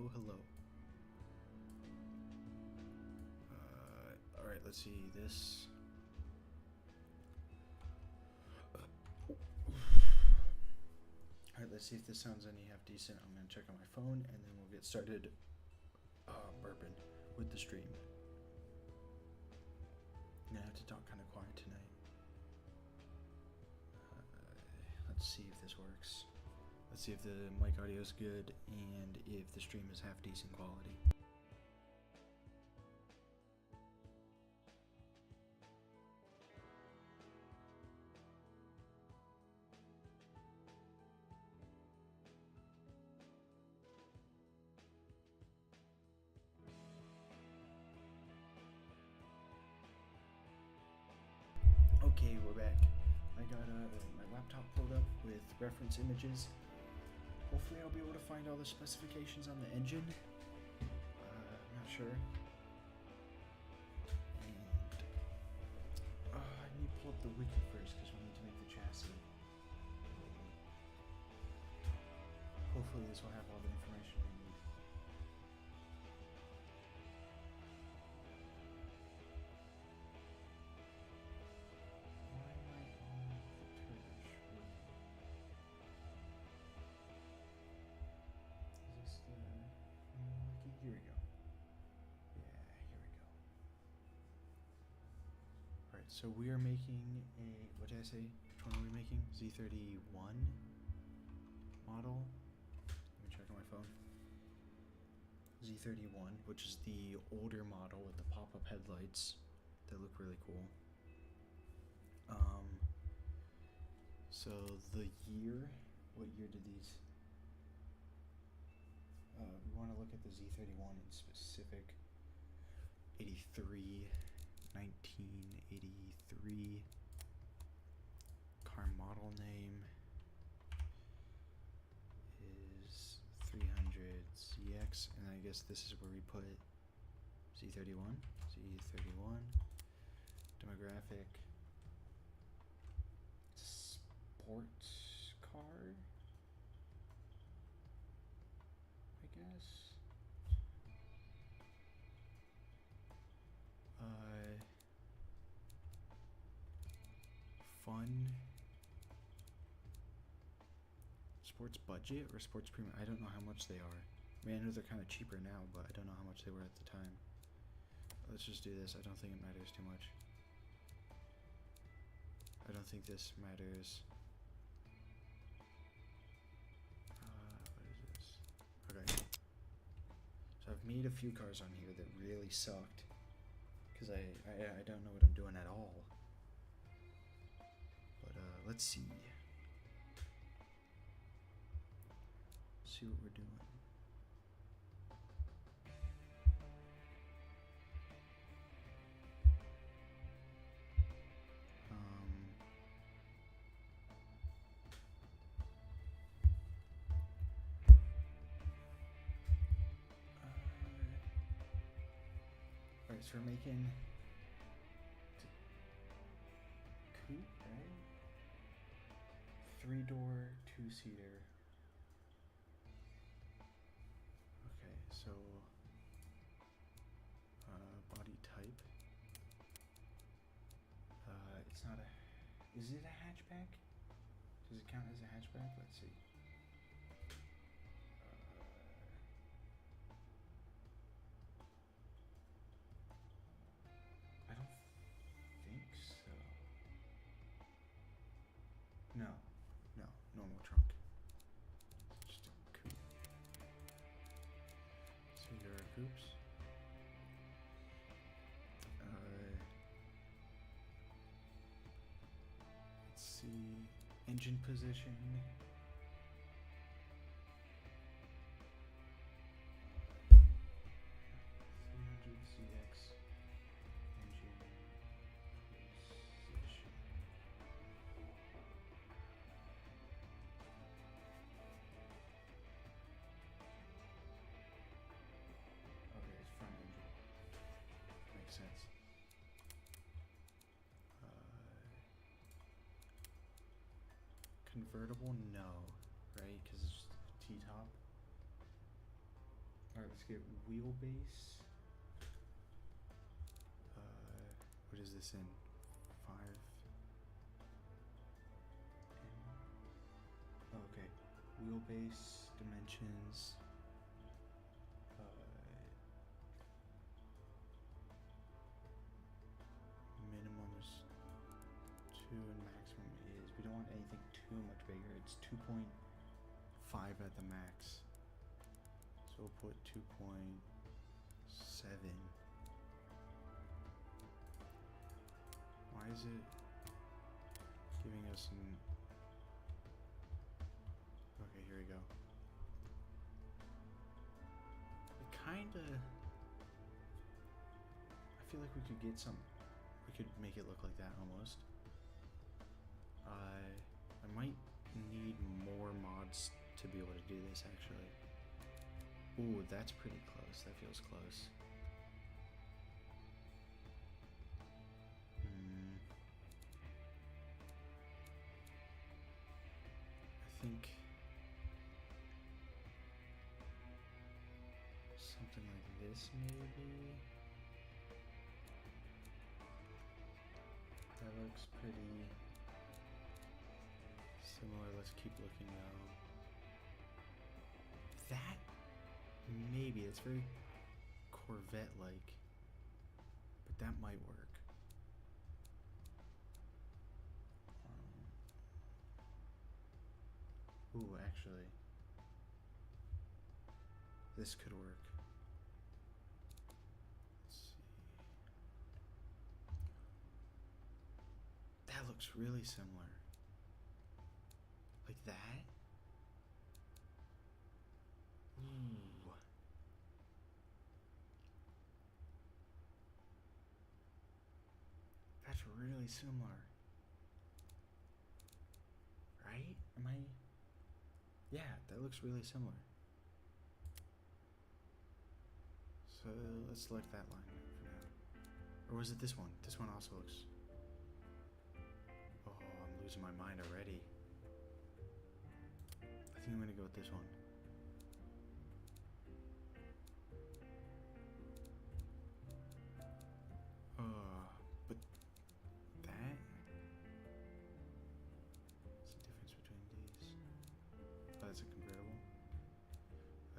Hello, hello. Alright, let's see this. Alright, let's see if this sounds any half decent. I'm gonna check on my phone and then we'll get started burping with the stream. I'm gonna have to talk kind of quiet tonight. Let's see if this works. Let's see if the mic audio is good and if the stream is half decent quality. Okay, we're back. I got my laptop pulled up with reference images. Hopefully I'll be able to find all the specifications on the engine. I'm not sure. And I need to pull up the wiki first because we need to make the chassis. Hopefully this will have all the information we need. Here we go. Yeah, here we go. Alright, so we are making a, what did I say? Which one are we making? Z31 model. Let me check on my phone. Z31, which is the older model with the pop-up headlights that look really cool. So the year, what year did these? We want to look at the Z31 in specific. 1983. Car model name is 300ZX, and I guess this is where we put Z31. Z31. Demographic. Sports car, I guess. Fun. Sports budget or sports premium? I don't know how much they are. I mean, I know they're kind of cheaper now, but I don't know how much they were at the time. Let's just do this. I don't think it matters too much. I don't think this matters. What is this? Okay. So I've made a few cars on here that really sucked. Because I don't know what I'm doing at all. But let's see. See what we're doing. Alright, so we're making coupe, right? 3-door, 2-seater. Okay, so body type. It's not a. Is it a hatchback? Does it count as a hatchback? Let's see. I don't think so. No, normal trunk. Just a coupe. So here are coupes. Let's see, engine position. 300ZX engine position. Okay, it's front engine. Makes sense. Convertible? No, right? Because it's just a T-top. Alright, let's get wheelbase. What is this in? 5. Oh, okay. Wheelbase, dimensions. Minimum is 2 and maximum is. We don't want anything too much bigger. It's 2.5 at the max. So we'll put 2.7. Why is it giving us an... Okay, here we go. It kinda... I feel like we could get some... We could make it look like that almost. I might need more mods to be able to do this actually. Ooh, that's pretty close. That feels close. I think something like this maybe. That looks pretty similar. Let's keep looking though. That maybe, it's very Corvette-like, but that might work. Ooh, actually, this could work. Let's see. That looks really similar. Like that? Ooh. That's really similar. Right? Am I... Yeah, that looks really similar. So let's select that line for now. Or was it this one? This one also looks... Oh, I'm losing my mind already. I think I'm gonna go with this one. But that? What's the difference between these? Oh, that's a convertible.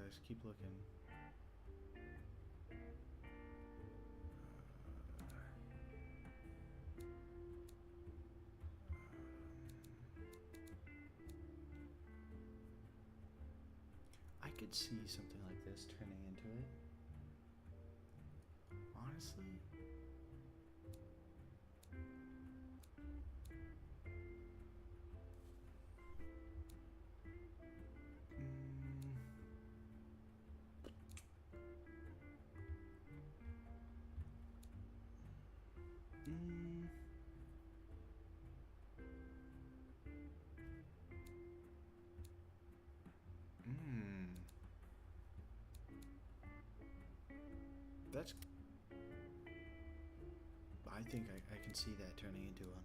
Let's keep looking. I could see something like this turning into it. Honestly. That's... I think I can see that turning into one.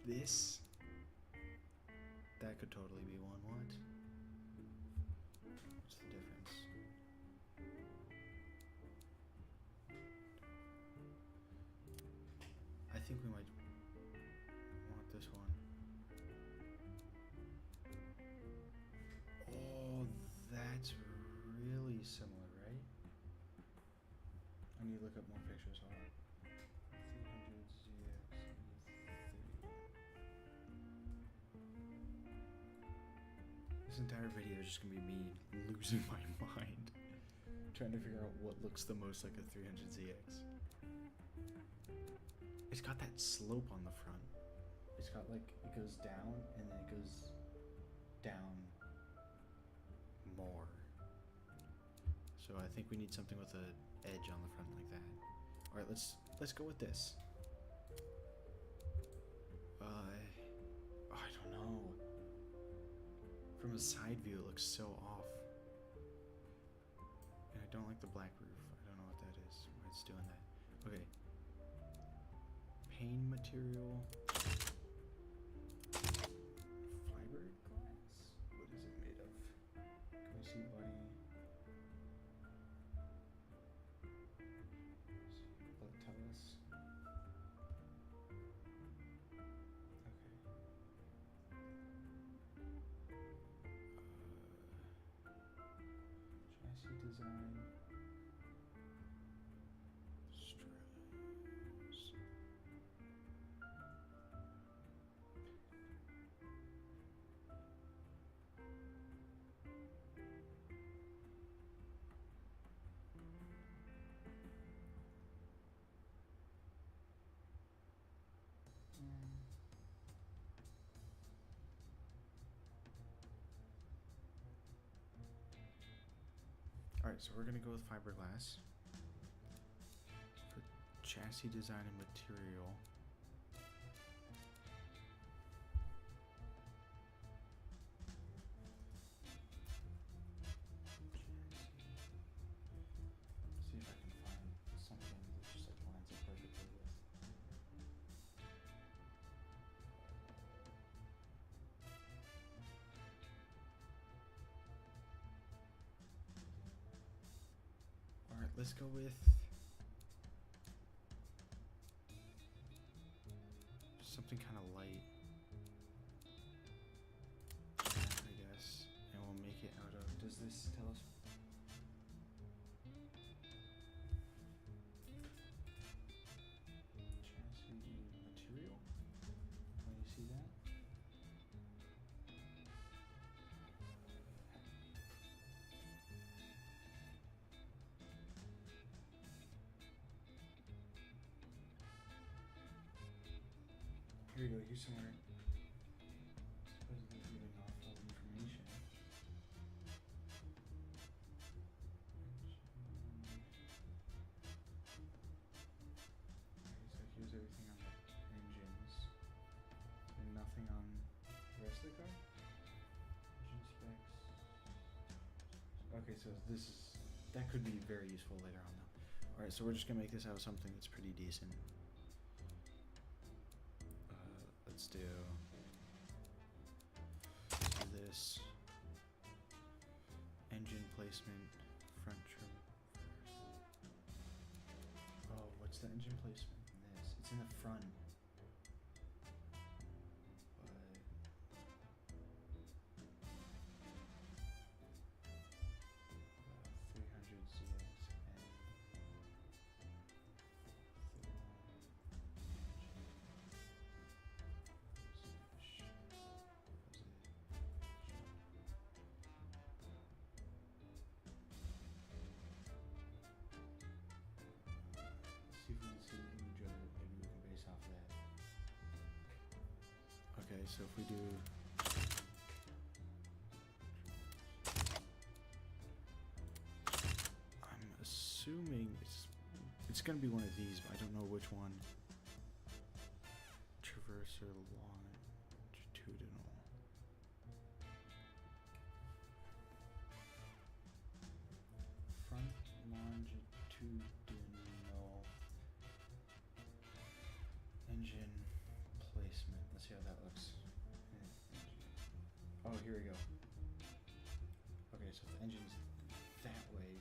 This... That could totally be one. What? What's the difference? I think we might want this one. Oh, that's really similar, right? I need to look up more pictures. Hold on. 300 ZX Z31. This entire video is just gonna be me losing my mind, trying to figure out what looks the most like a 300 ZX. It's got that slope on the front. It's got like, it goes down and then it goes down more. So I think we need something with an edge on the front like that. All right, let's go with this. I don't know. From a side view, it looks so off. And I don't like the black roof. I don't know what that is. Why it's doing that. Okay. Paint material. Fiberglass? design. Straps. Alright, so we're going to go with fiberglass for chassis design and material. See if I can find something that just like lines up perfectly with. Alright, let's go with something kind of light, I guess, and we'll make it out of, does this tell us? Chassis material? Can you see that? Here we go, here's somewhere supposedly giving off all the information. Okay, so here's everything on the engines. And nothing on the rest of the car? Engine specs. Okay, so that could be very useful later on though. Alright, so we're just gonna make this out of something that's pretty decent. Let's do this. Engine placement, front trim first. Oh, what's the engine placement in this? It's in the front. But 300 ZX and see if we can see the image of it, maybe we can base off that. Okay, so if we do I'm assuming it's gonna be one of these, but I don't know which one. Traverse or longitudinal. Front longitudinal engine placement. Let's see how that looks. Oh, here we go. Okay, so the engine's that way.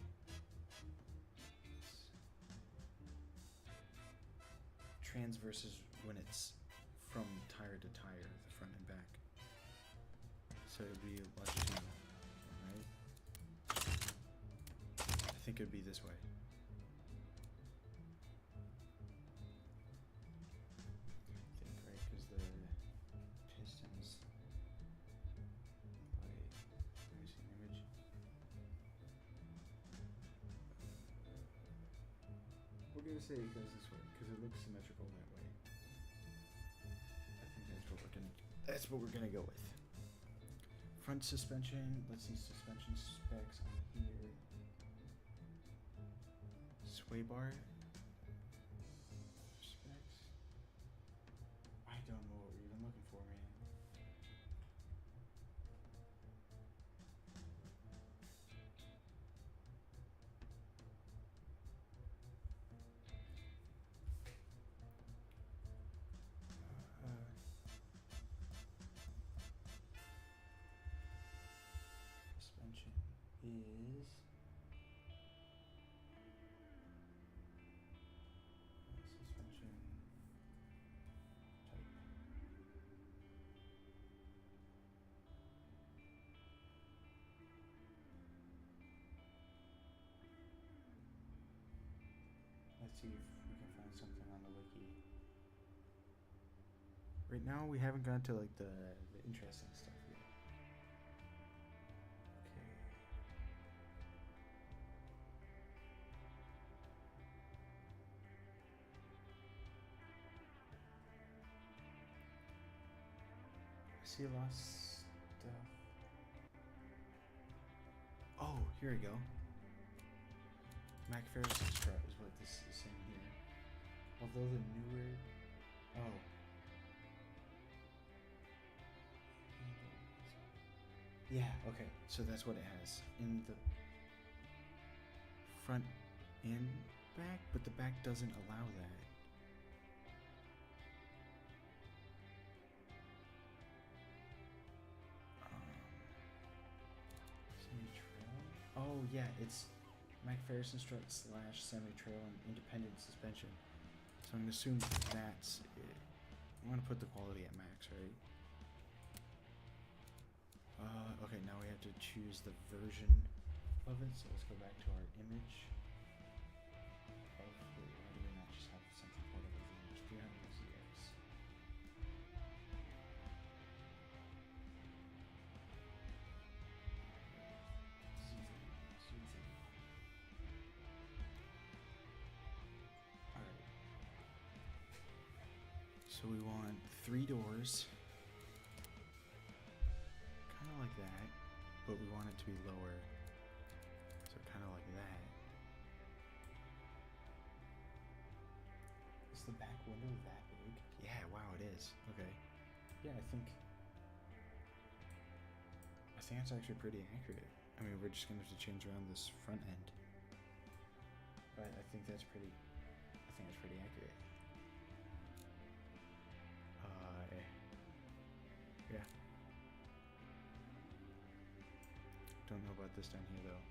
Transverse is when it's from tire to tire, the front and back. So it would be longitudinal, right? I think it would be this way. I think, right, because the pistons, like, let me see an image. We're gonna say it goes this way, because it looks symmetrical that way. I think that's what we're gonna go with. Front suspension, let's see suspension specs on here. Sway bar specs. I don't know what we're even looking for, man. Suspension is suspension type. Let's see if we can find something on the wiki. Right now, we haven't gone to like the interesting stuff yet. Okay. I see a lot of stuff. Oh, here we go. MacPherson's Strut is what this is saying here. Although the newer... Oh. Yeah, okay. So that's what it has. In the front and back, but the back doesn't allow that. Semi-trail? Oh, yeah, it's MacPherson Strut / semi-trail and independent suspension. So I'm going to assume that's it. I'm going to put the quality at max, right? Okay, now we have to choose the version of it. So let's go back to our image. Why do we not just have something portable as image? 300ZX. Alright. So we want 3 doors. Kind of like that, but we want it to be lower. So kind of like that. Is the back window that big? Yeah, wow, it is. Okay. Yeah, I think that's actually pretty accurate. I mean, we're just gonna have to change around this front end. But I think that's pretty accurate. Yeah. Don't know about this down here though.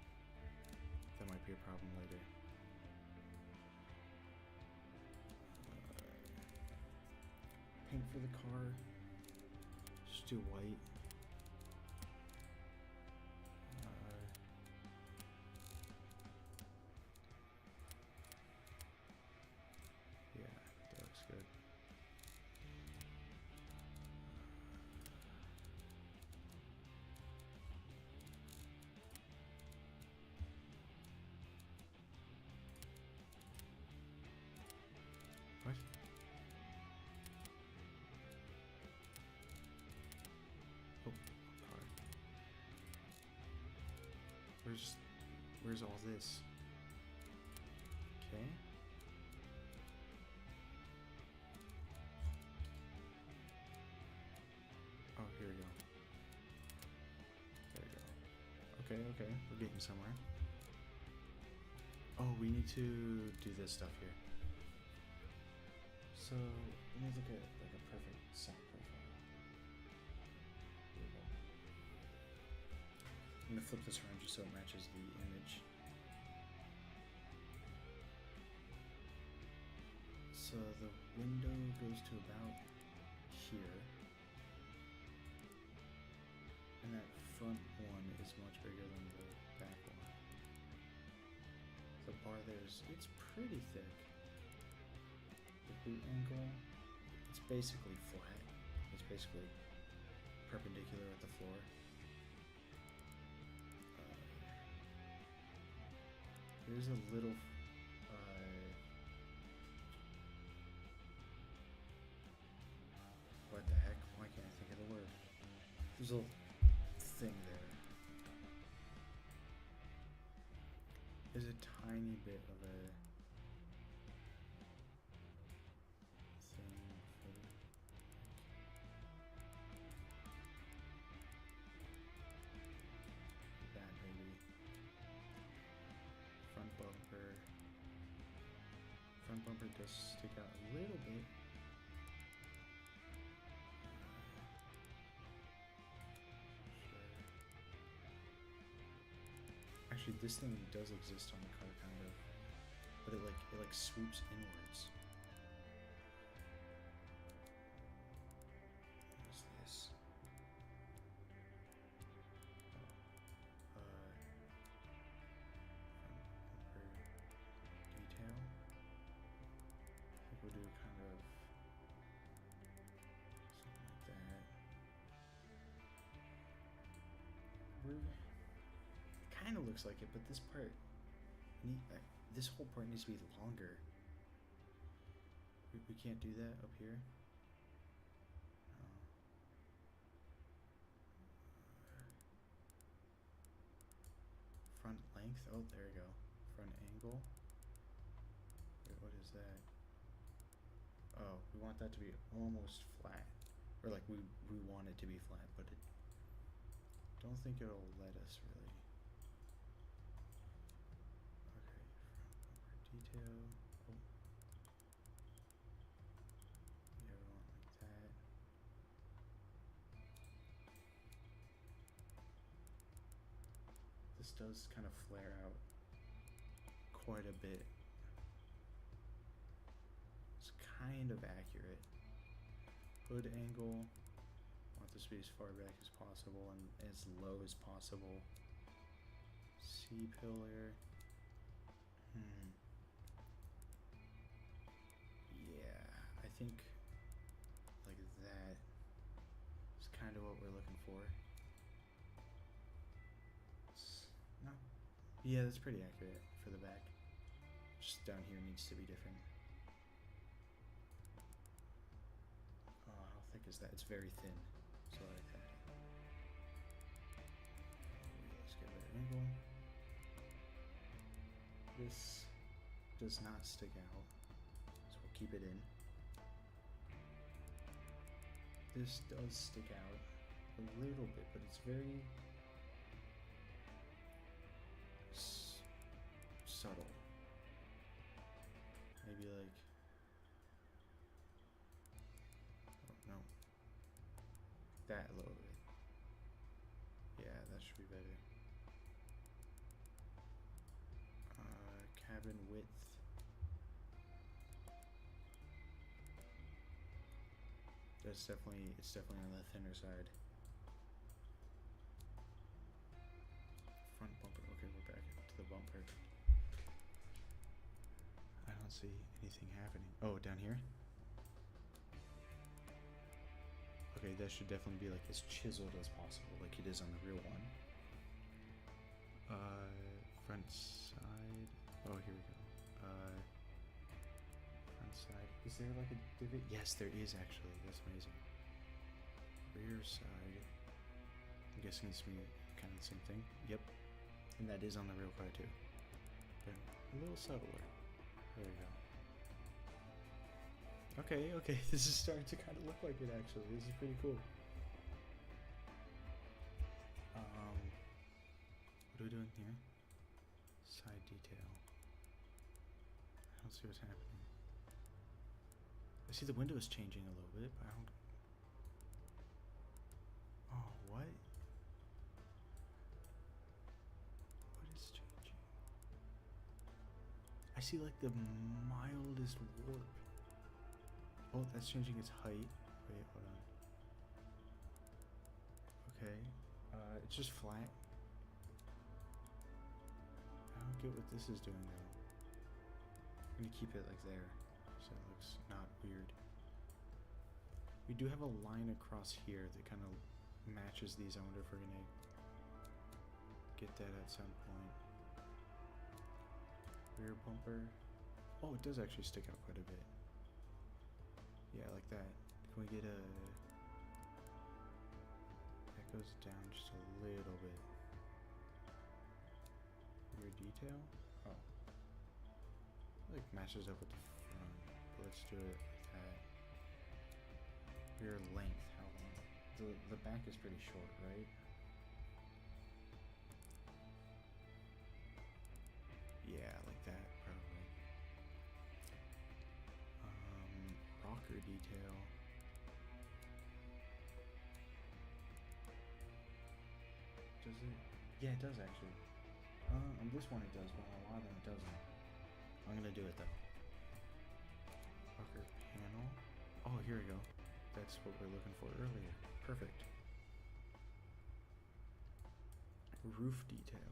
That might be a problem later. Paint for the car. Just do white. Yeah, that looks good. What? Oh, car. Where's all this? Okay. Oh, here we go. There we go. Okay, we're getting somewhere. Oh, we need to do this stuff here. So we need like a perfect set profile. There we go. I'm gonna flip this around just so it matches the image. So the window goes to about here. And that front one is much bigger than the back one. The bar there it's pretty thick. The boot angle, it's basically flat. It's basically perpendicular at the floor. There's a little what the heck? Why can't I think of the word? There's a thing there. There's a tiny bit of a thing for that maybe. Front bumper does stick out a little bit. Actually, this thing does exist on the car, kind of, but it like swoops inwards. What is this? Front bumper detail. kind of looks like it, but this part, this whole part needs to be longer. We can't do that up here. Front length. Oh, there we go. Front angle. Wait, what is that? Oh, we want that to be almost flat, or like we want it to be flat, but it don't think it'll let us really. Okay, front bumper detail. Oh. Yeah, we want like that. This does kind of flare out quite a bit. It's kind of accurate. Hood angle. Want this to be as far back as possible and as low as possible. C-pillar. Yeah, I think like that is kind of what we're looking for. It's not. Yeah, that's pretty accurate for the back. Just down here needs to be different. Oh, how thick is that? It's very thin. So I like that. Let's get a better angle. This does not stick out, so we'll keep it in. This does stick out a little bit, but it's very subtle. Maybe like, oh no, that a little bit. Yeah, that should be better. Cabin width. It's definitely on the thinner side. Front bumper. Okay, we're back to the bumper. I don't see anything happening. Oh, down here? Okay, that should definitely be like as chiseled as possible, like it is on the real one. Front side. Oh, here we go. Front side. Is there like a divot? Yes, there is actually. That's amazing. Rear side. I'm guessing it's kind of the same thing. Yep. And that is on the real car too. But a little subtler. There we go. Okay. This is starting to kind of look like it actually. This is pretty cool. What are we doing here? Side detail. I don't see what's happening. I see the window is changing a little bit, but I don't. Oh, what? What is changing? I see like the mildest warp. Oh, that's changing its height. Wait, hold on. Okay. It's just flat. I don't get what this is doing though. I'm gonna keep it like there, so it looks not weird. We do have a line across here that kind of matches these. I wonder if we're gonna get that at some point. Rear bumper. Oh, it does actually stick out quite a bit. Yeah, like that. Can we get a... That goes down just a little bit. Rear detail? Oh. Like matches up with the front. But let's do it like that. Rear length, how long? The back is pretty short, right? Yeah, like that, probably. Rocker detail. Does it? Yeah, it does actually. On this one it does, but on a lot of them it doesn't. I'm gonna do it though. Rocker panel. Oh, here we go. That's what we were looking for earlier. Perfect. Roof detail.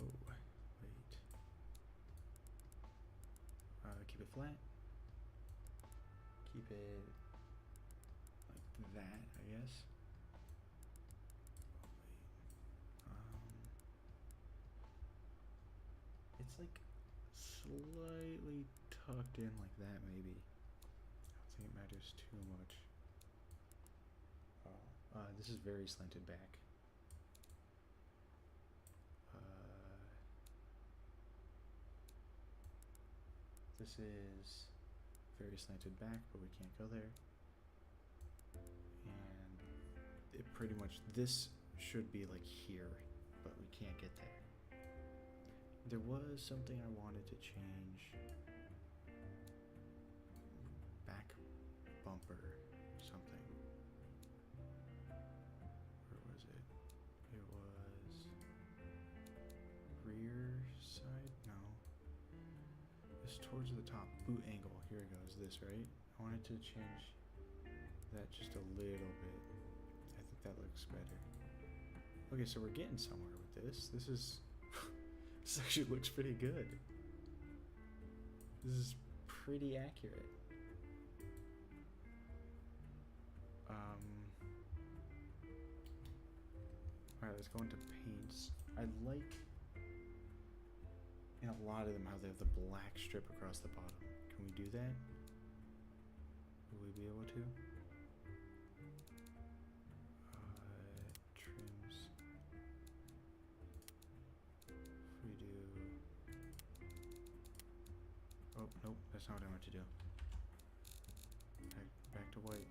Oh, wait. Keep it flat. Keep it like that, I guess. it's like slightly tucked in like that, maybe. I don't think it matters too much. Oh, this is very slanted back. This is very slanted back, but we can't go there. And it pretty much, this should be like here, but we can't get there. There was something I wanted to change. Back bumper, something. Where was it? It was rear side? No. It's towards the top. Boot angle. Here it goes. This, right? I wanted to change that just a little bit. I think that looks better. Okay, so we're getting somewhere with this. This is... this actually looks pretty good. This is pretty accurate. Alright, let's go into paints. I like, in a lot of them, how they have the black strip across the bottom. Can we do that? Will we be able to? Trims. If we do... Oh, nope, that's not what I meant to do. Back to white.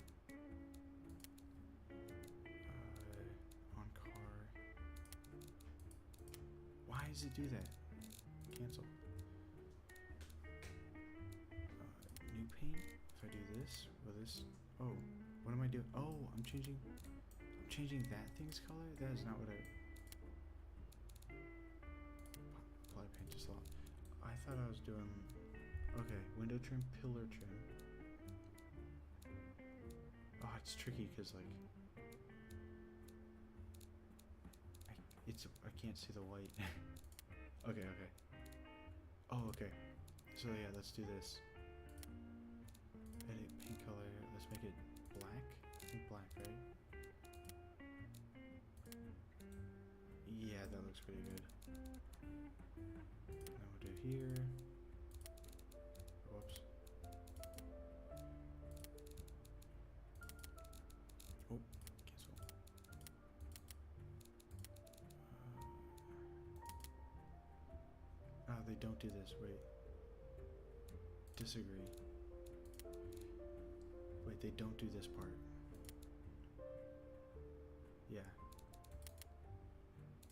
On car. Why does it do that? Cancel. New paint. If I do this, will this? Oh, what am I doing? Oh, I'm changing that thing's color. That is not what I. Apply paint to slot. I thought I was doing. Okay, window trim, pillar trim. Oh, it's tricky because like. I can't see the white. Okay. Oh, okay. So yeah, let's do this. Edit paint color. Let's make it black. I think black, right? Yeah, that looks pretty good. Now we'll do here. Whoops. Oh, cancel. Oh, they don't do this. Wait. Disagree. Wait, they don't do this part. Yeah.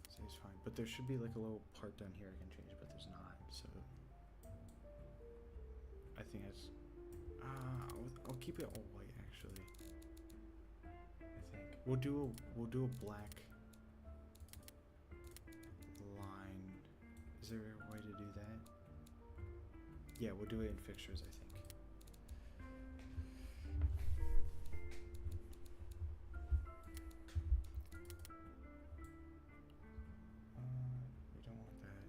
So it's fine. But there should be like a little part down here I can change, but there's not. So I think that's... I'll keep it all white actually. I think. We'll do a black line. Is there a way to do that? Yeah, we'll do it in fixtures, I think. We don't want that.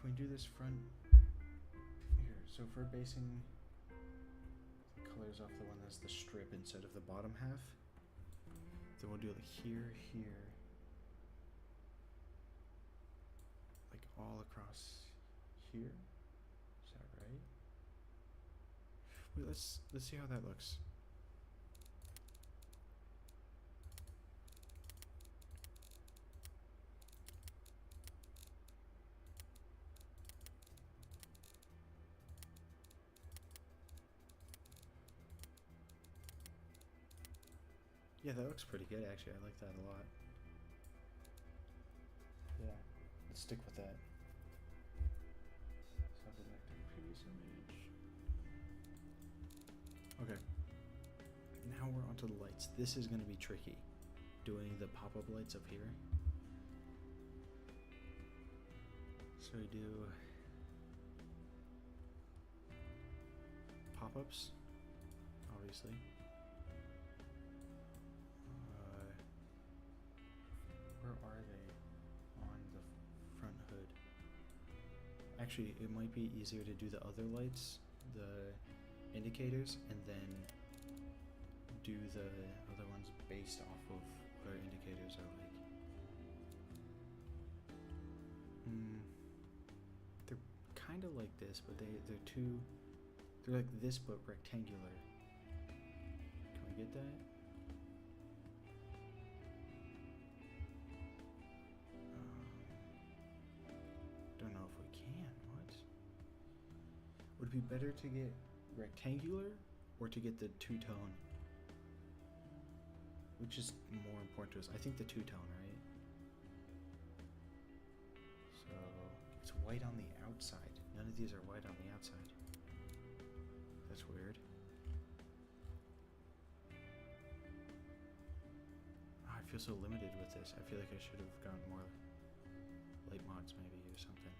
Can we do this front here? So if we're basing the colors off the one that's the strip instead of the bottom half, then we'll do like here, like all across here. Is that right? Wait, let's see how that looks. Yeah, that looks pretty good actually. I like that a lot. Yeah, let's stick with that. So I'll go back to the previous image. Okay. Now we're onto the lights. This is going to be tricky. Doing the pop-up lights up here. So we do pop-ups, obviously. Where are they on the front hood? Actually, it might be easier to do the other lights, the indicators, and then do the other ones based off of what our indicators are like. of like this, but they're like this but rectangular. Can we get that? Don't know if we can. What? Would it be better to get rectangular or to get the two-tone? Which is more important to us? I think the two-tone, right? So it's white on the outside. None of these are white on the outside. That's weird. Oh, I feel so limited with this. I feel like I should have gone more light mods maybe or something.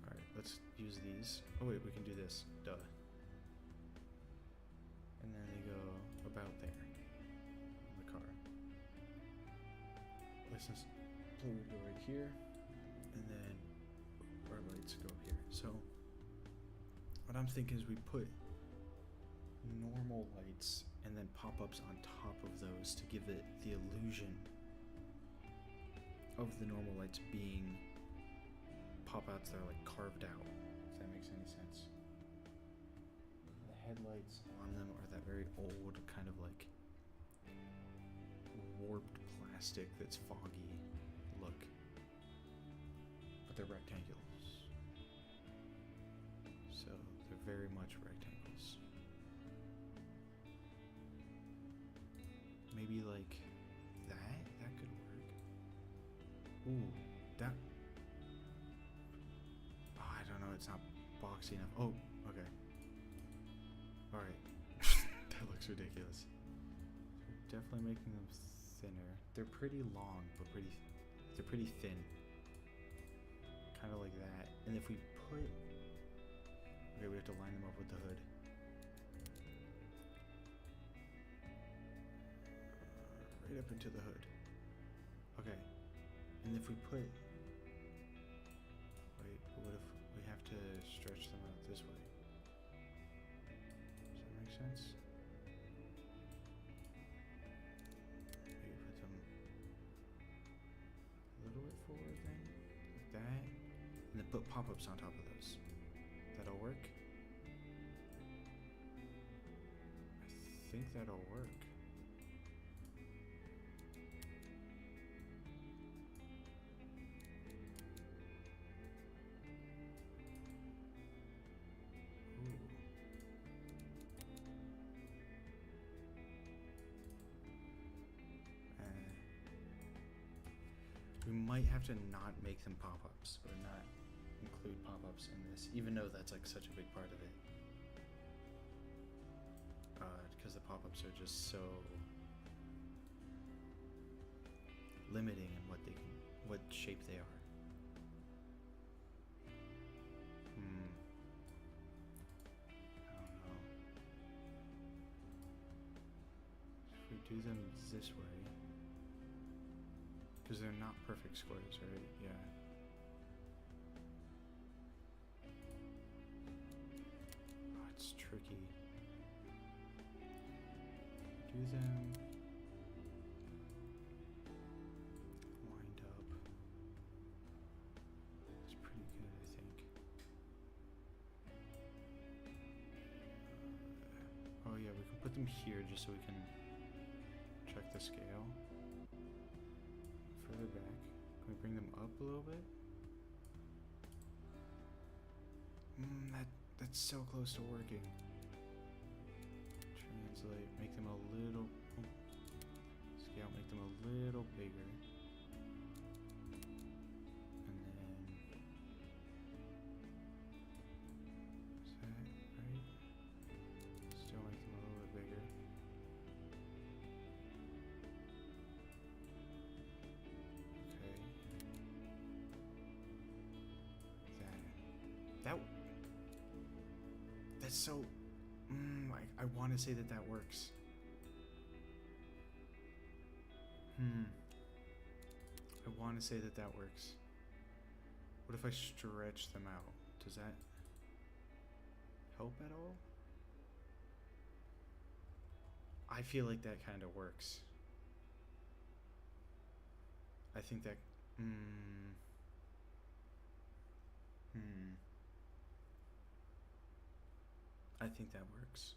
Alright, let's use these. Oh wait, we can do this. Duh. And then they go about there in the car. License plate would go right here, and then our lights go here. So what I'm thinking is we put normal lights and then pop-ups on top of those to give it the illusion of the normal lights being pop-outs that are like carved out, if that makes any sense. The headlights on them are that very old kind of like warped plastic that's foggy look, but they're rectangles, so they're very much rectangles. Maybe like that could work. Ooh, that, oh, I don't know, it's not boxy enough. Oh, okay. Alright. That looks ridiculous. We're definitely making them thinner. They're pretty long, but they're pretty thin. Kind of like that. And if we put, okay, we have to line them up with the hood. Right up into the hood. Okay. And if we put, wait, what if we have to stretch them out this way? Does that make sense? Maybe put them a little bit forward then, like that. And then put pop-ups on top of those. That'll work? I think that'll work. We might have to not make them pop-ups, or not include pop-ups in this, even though that's like such a big part of it. Because the pop-ups are just so limiting in what shape they are. I don't know. If we do them this way, because they're not perfect squares, right? Yeah. Oh, it's tricky. Do them lined up. It's pretty good, I think. Oh yeah, we can put them here just so we can check the scale. Further back. Can we bring them up a little bit? That's so close to working. Translate, make them a little, scale, make them a little bigger. And then, is that right? Still make them a little bit bigger. That's so, I want to say that works. I want to say that works. What if I stretch them out? Does that help at all? I feel like that kind of works. I think that, I think that works.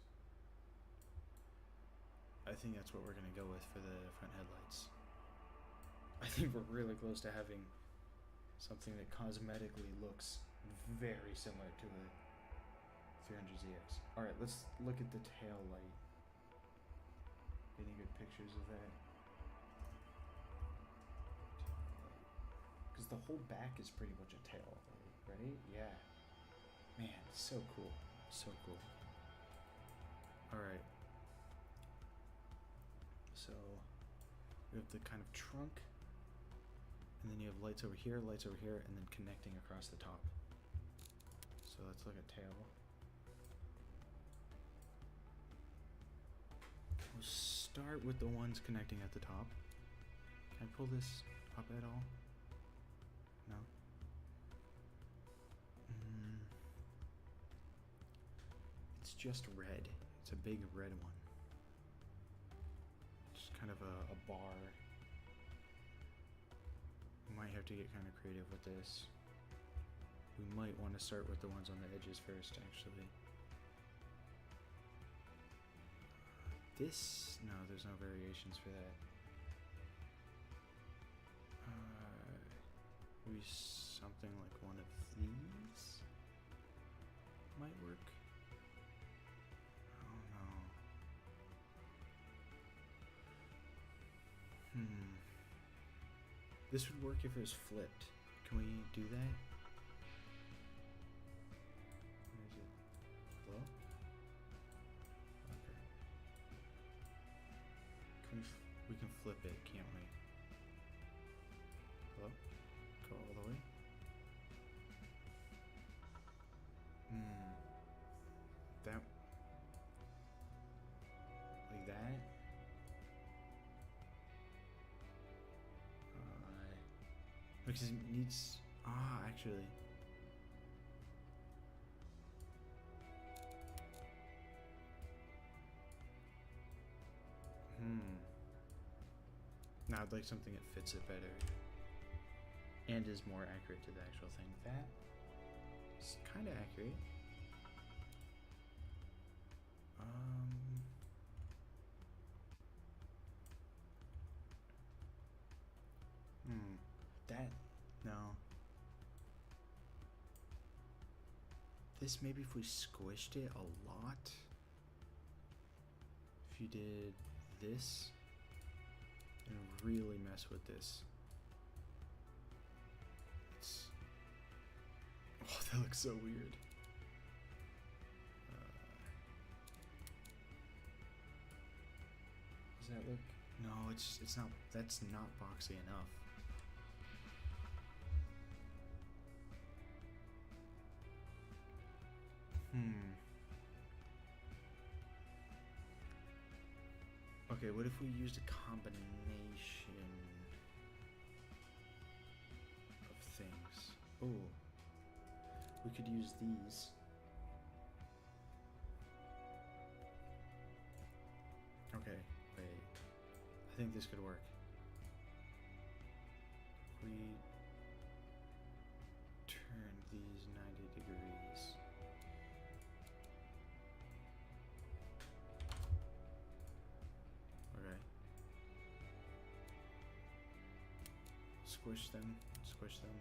I think that's what we're gonna go with for the front headlights. I think we're really close to having something that cosmetically looks very similar to a 300ZX. Alright, let's look at the tail light. Any good pictures of that? Because the whole back is pretty much a tail light, right? Yeah. Man, so cool. So cool. Alright. So, we have the kind of trunk, and then you have lights over here, and then connecting across the top. So let's look at tail. We'll start with the ones connecting at the top. Can I pull this up at all? No? It's just red. It's a big red one. Just kind of a bar. We might have to get kind of creative with this. We might want to start with the ones on the edges first, actually. This, no, there's no variations for that. Maybe something like one of these might work. Oh no. This would work if it was flipped. Can we do that? Where is it? Hello? Okay. We can flip it, can't we? Hello? Go all the way? That... like that? Because it needs... actually... Now I'd like something that fits it better and is more accurate to the actual thing. That is kind of accurate. That, no. This, maybe if we squished it a lot. If you did this and really mess with this. Oh, that looks so weird. Does that look? No, it's not. That's not boxy enough. Okay, what if we used a combination of things? Oh, we could use these. Okay, wait. I think this could work. We turn these 90 degrees. Okay. Squish them, stretch them.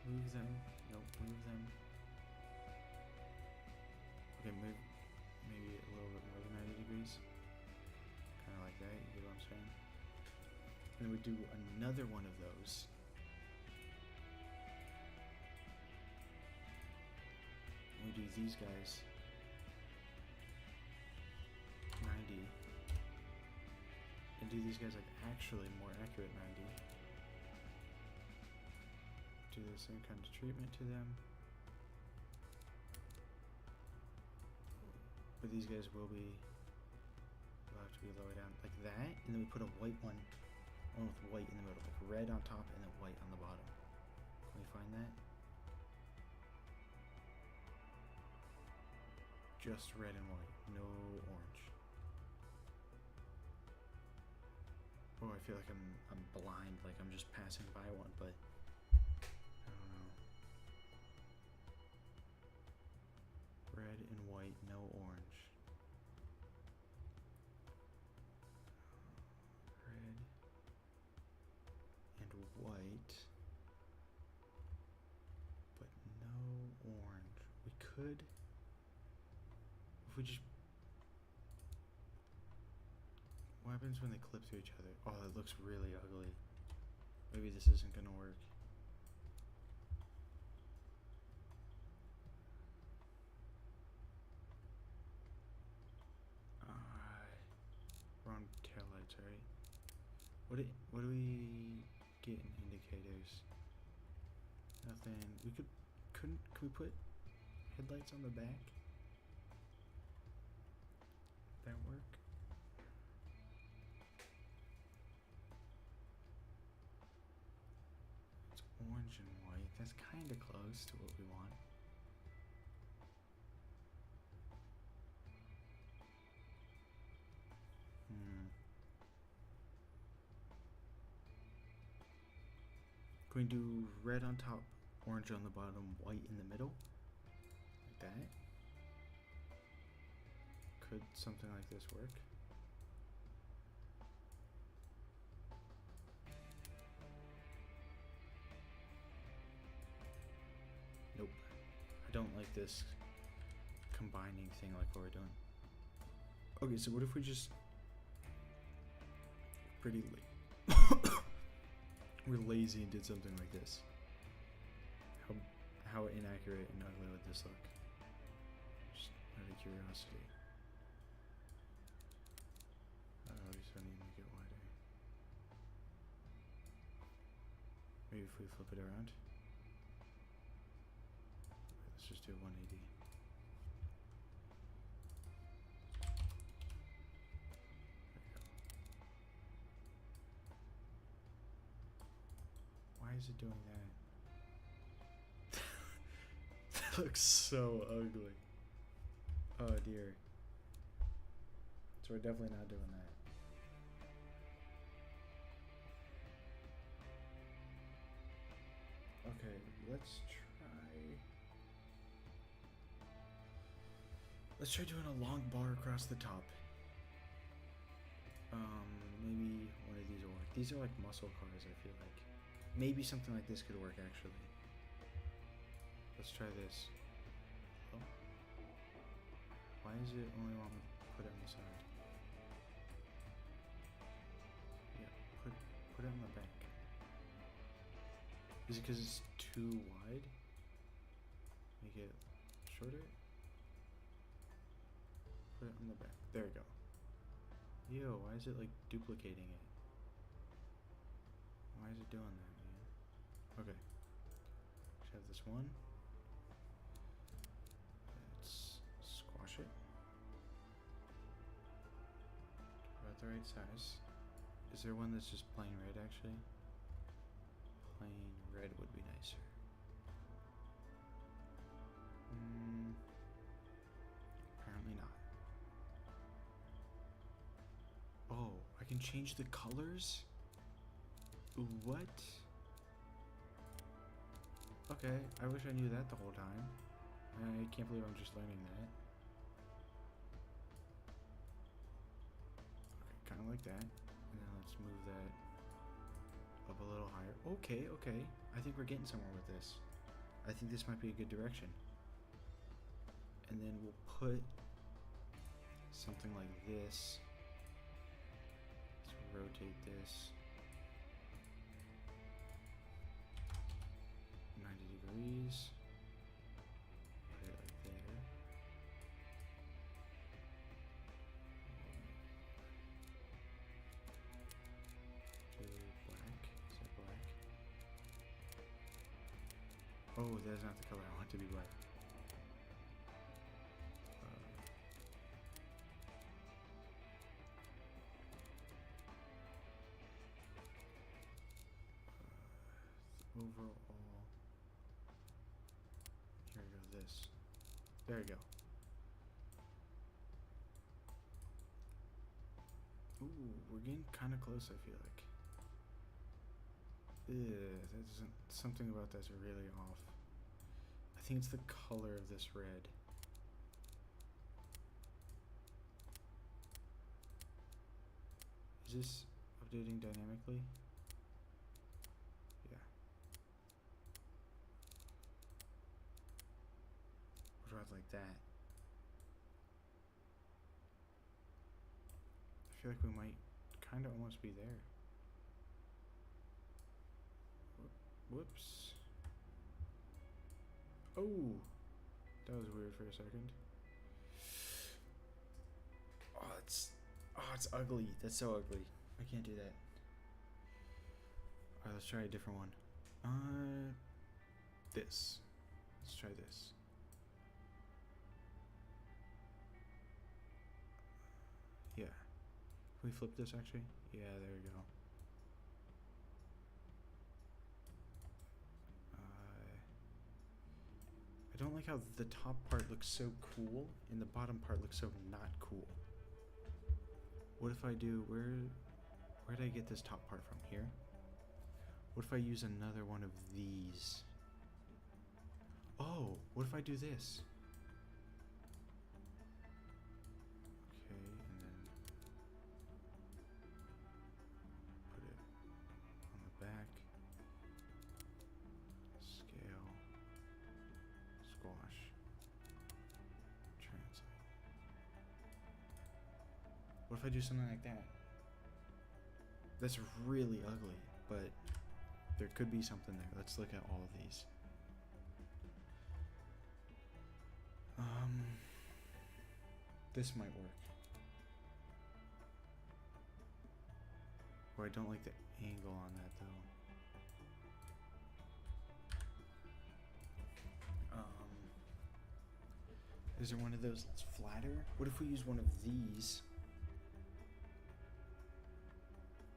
Move them, nope, move them. Okay, move maybe a little bit more than 90 degrees. Kind of like that, you get what I'm saying? And then we do another one of those. We do these guys 90 and do these guys like actually more accurate 90. Do the same kind of treatment to them, but these guys will have to be lower down like that, and then we put a white one with white in the middle, like red on top and then white on the bottom. Can we find that? Just red and white, no orange. Oh, I feel like I'm blind, like I'm just passing by one, but I don't know. could, if we just, what happens when they clip to each other? Oh, that looks really ugly. Maybe this isn't gonna work. We're on taillights, right? What do we get in indicators? Nothing. Could we put headlights on the back? Would that work? It's orange and white. That's kind of close to what we want. Can we do red on top, orange on the bottom, white in the middle? Like that? Could something like this work? Nope. I don't like this combining thing like what we're doing. Okay, so what if we just we're lazy and did something like this? How inaccurate and ugly would this look? Just out of curiosity. Oh, we still need to make it wider. Maybe if we flip it around. Let's just do 180. Why is it doing that? That looks so ugly. Oh dear. So we're definitely not doing that. Okay, let's try doing a long bar across the top. Maybe one of these will work. These are like muscle cars, I feel like. Maybe something like this could work, actually. Let's try this. Oh. Why does it only want me to put it on the side? Yeah, put it on the back. Is it because it's too wide? Make it shorter? Put it on the back. There we go. Yo, why is it like duplicating it? Why is it doing that, man? Okay. Let's have this one. Let's squash it. About the right size. Is there one that's just plain red, actually? Plain red would be nicer. Apparently not. Oh, I can change the colors? What? Okay, I wish I knew that the whole time. I can't believe I'm just learning that. Okay, kind of like that. And then let's move that up a little higher. Okay, okay. I think we're getting somewhere with this. I think this might be a good direction. And then we'll put something like this. Let's rotate this 90 degrees. Put it like there. Do black. Is that black? Oh, that's not the color I want to be black. Overall, here we go, this. There we go. Ooh, we're getting kind of close, I feel like. That's something about that's really off. I think it's the color of this red. Is this updating dynamically? that. I feel like we might kind of almost be there. Whoops. Oh, that was weird for a second. Oh, it's ugly. That's so ugly. I can't do that. Alright, let's try a different one. This. Let's try this. Yeah. Can we flip this actually? Yeah, there we go. I don't like how the top part looks so cool and the bottom part looks so not cool. What if I do, where did I get this top part from? Here? What if I use another one of these? Oh, what if I do this? Okay, and then put it on the back. Scale. Squash. Translate. What if I do something like that? That's really ugly, but there could be something there. Let's look at all of these. This might work. Oh, I don't like the angle on that though. Is there one of those that's flatter? What if we use one of these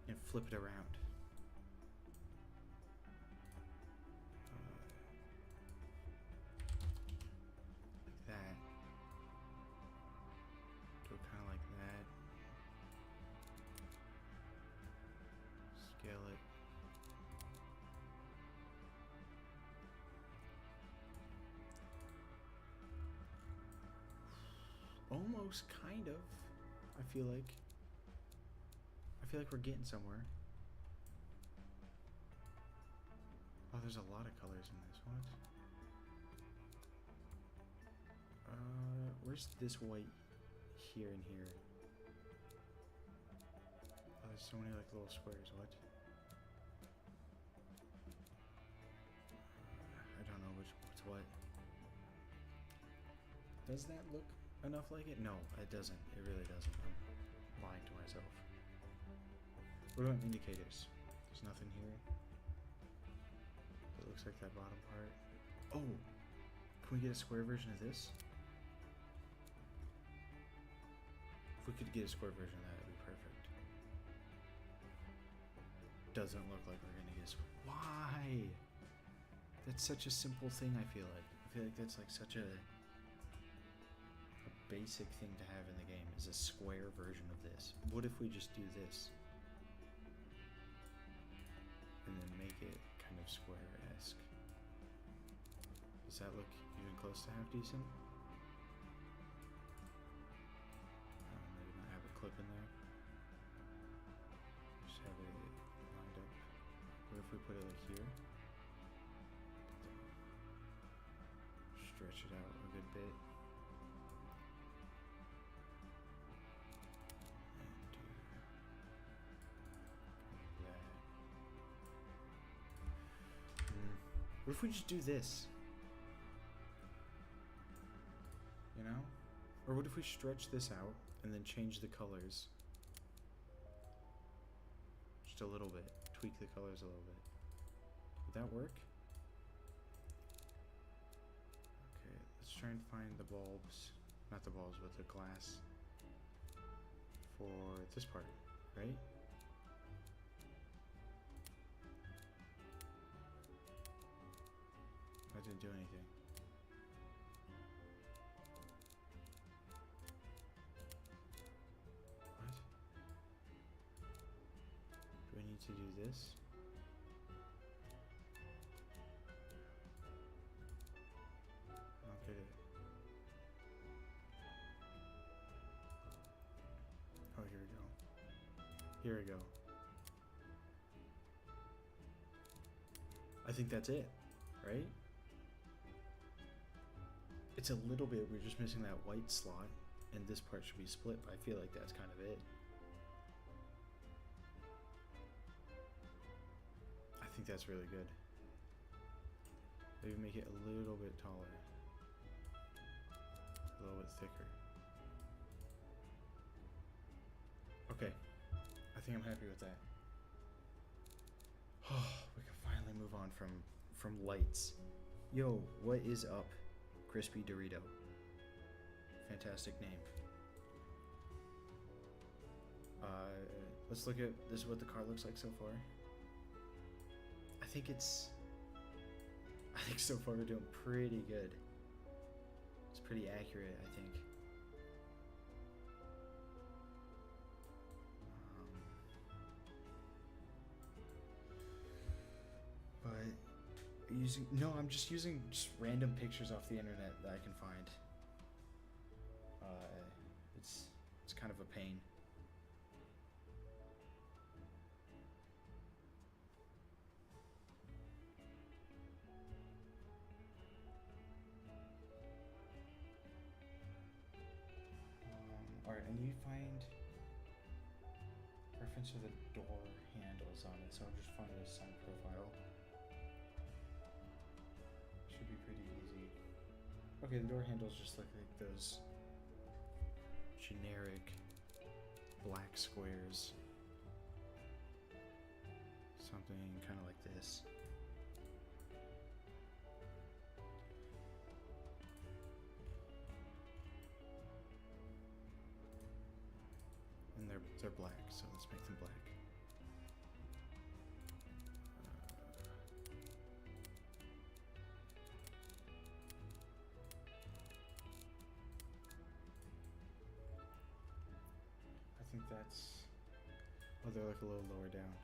and flip it around? Like that. Do it kind of like that. Scale it. Almost, kind of. I feel like we're getting somewhere. Oh, there's a lot of colors in this one. Where's this white here and here? Oh, there's so many like little squares. What? I don't know what's what. Does that look enough like it? No, it doesn't. It really doesn't. I'm lying to myself. What about indicators? There's nothing here. It looks like that bottom part. Oh! Can we get a square version of this? If we could get a square version of that, it'd be perfect. Doesn't look like we're gonna get a square. Why? That's such a simple thing, I feel like. I feel like that's like such a basic thing to have in the game, is a square version of this. What if we just do this? And then make it kind of square-esque. Does that look even close to half decent? Maybe not have a clip in there. Just have it lined up. What if we put it like here? Stretch it out a good bit. What if we just do this? You know? Or what if we stretch this out and then change the colors? Just a little bit. Tweak the colors a little bit. Would that work? Okay, let's try and find the bulbs. Not the bulbs, but the glass. For this part, right? That didn't do anything. What? Do I need to do this? I don't get it. Oh, here we go. Here we go. I think that's it, right? It's a little bit, we're just missing that white slot, and this part should be split, but I feel like that's kind of it. I think that's really good. Maybe make it a little bit taller. A little bit thicker. Okay, I think I'm happy with that. Oh, we can finally move on from lights. Yo, what is up, Crispy Dorito? Fantastic name. Let's look at this. Is what the car looks like so far. I think so far we're doing pretty good. It's pretty accurate, I think. I'm just using random pictures off the internet that I can find. It's kind of a pain. Alright, I need to find reference to the door handles on it, so I'll just find a side profile. Should be pretty easy. Okay, the door handles just look like those generic black squares. Something kind of like this. And they're black, so let's make them black. I think that's... Oh, they're like a little lower down.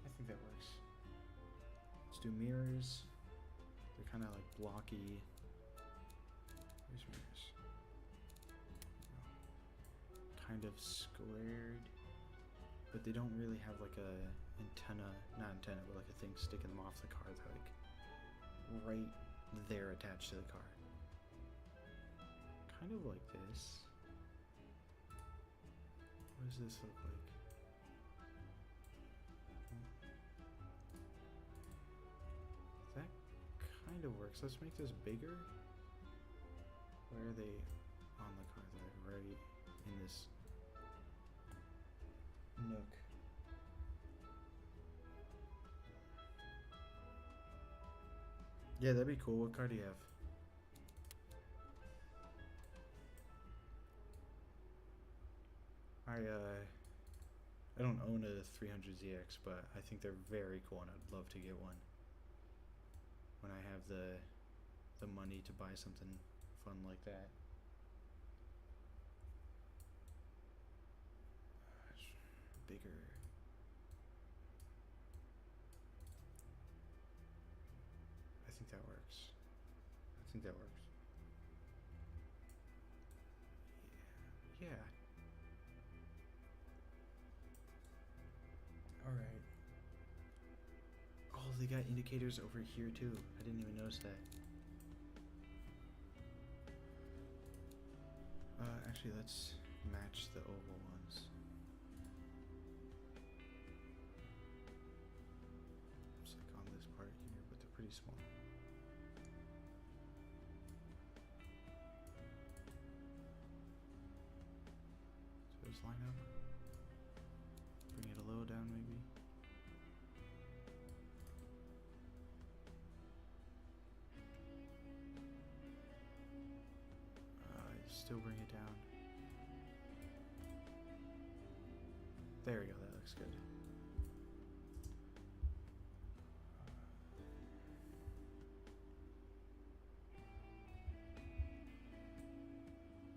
I think that works. Let's do mirrors. They're kind of like blocky. Where's mirrors? Kind of squared, but they don't really have like a antenna, not antenna, but like a thing sticking them off the car. They're like right there attached to the car. Kind of like this. What does this look like? That kind of works. Let's make this bigger. Where are they on the car? They're right in this nook. Yeah, that'd be cool. What car do you have? I don't own a 300ZX, but I think they're very cool and I'd love to get one when I have the money to buy something fun like that. Bigger. I think that works. I think that works. Yeah. Alright. Oh, they got indicators over here too. I didn't even notice that. Actually, let's match the oval ones. It's like on this part here, but they're pretty small. So just line up. Bring it a little down, maybe. Still bring it down. There we go, that looks good.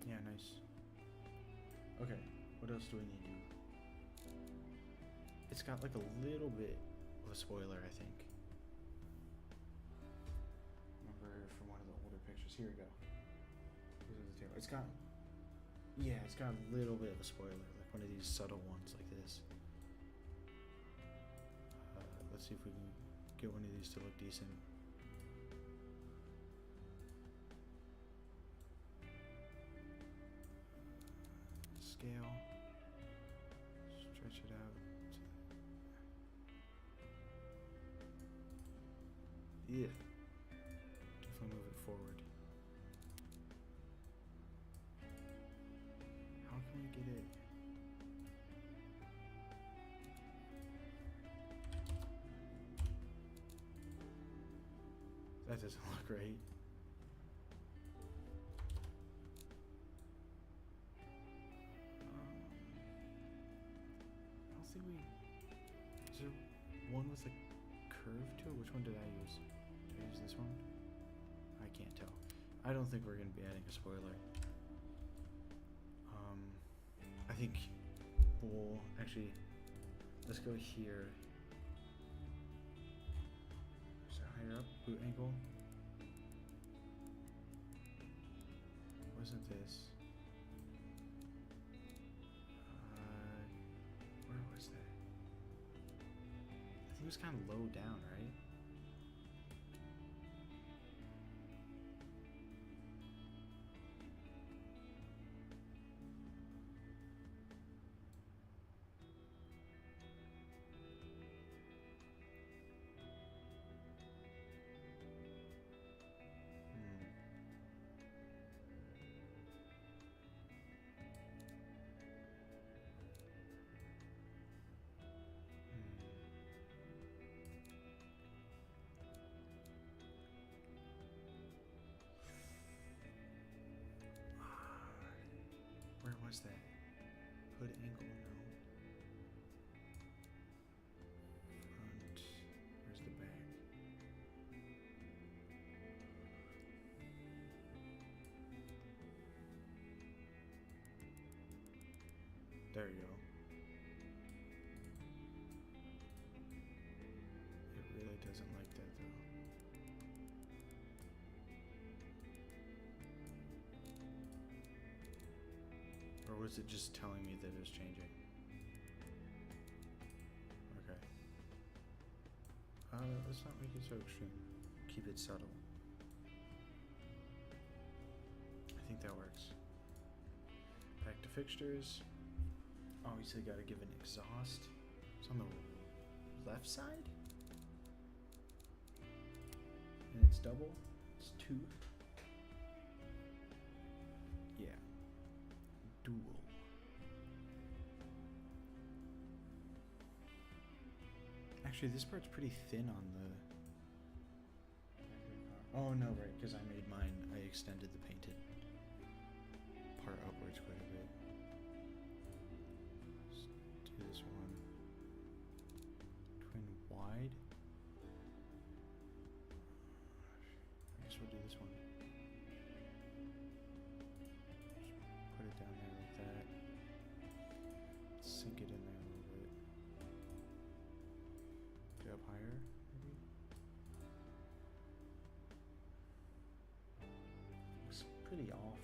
Yeah, nice. Okay, what else do we need to do? It's got like a little bit of a spoiler, I think. Remember from one of the older pictures. Here we go. It's got, yeah, it's got a little bit of a spoiler, like one of these subtle ones like this. let's see if we can get one of these to look decent. Scale. Stretch it out. Yeah. Definitely move it forward. How can we get it? That doesn't look right. I don't think we... Is there one with a curve to it? Which one did I use? Did I use this one? I can't tell. I don't think we're going to be adding a spoiler. I think we'll... Actually, let's go here. Is that higher up? Boot angle? Wasn't this? Where was that? I think it was kind of low down, right? Where was that? Hood angle, no. Front. Where's the back? There you go. It really doesn't like that though. Or was it just telling me that it was changing? Okay. Let's not make it so extreme. Keep it subtle. I think that works. Back to fixtures. Obviously gotta give an exhaust. It's on the left side? And it's double? It's 2? Yeah. Dual. Actually, this part's pretty thin on the... Oh no, right, because I made mine, I extended the painted part upwards quite a bit. Let's do this one. Twin wide. I guess we'll do this one. Put it down there like that. Sink it in there a little bit. Get up higher, maybe? Looks pretty off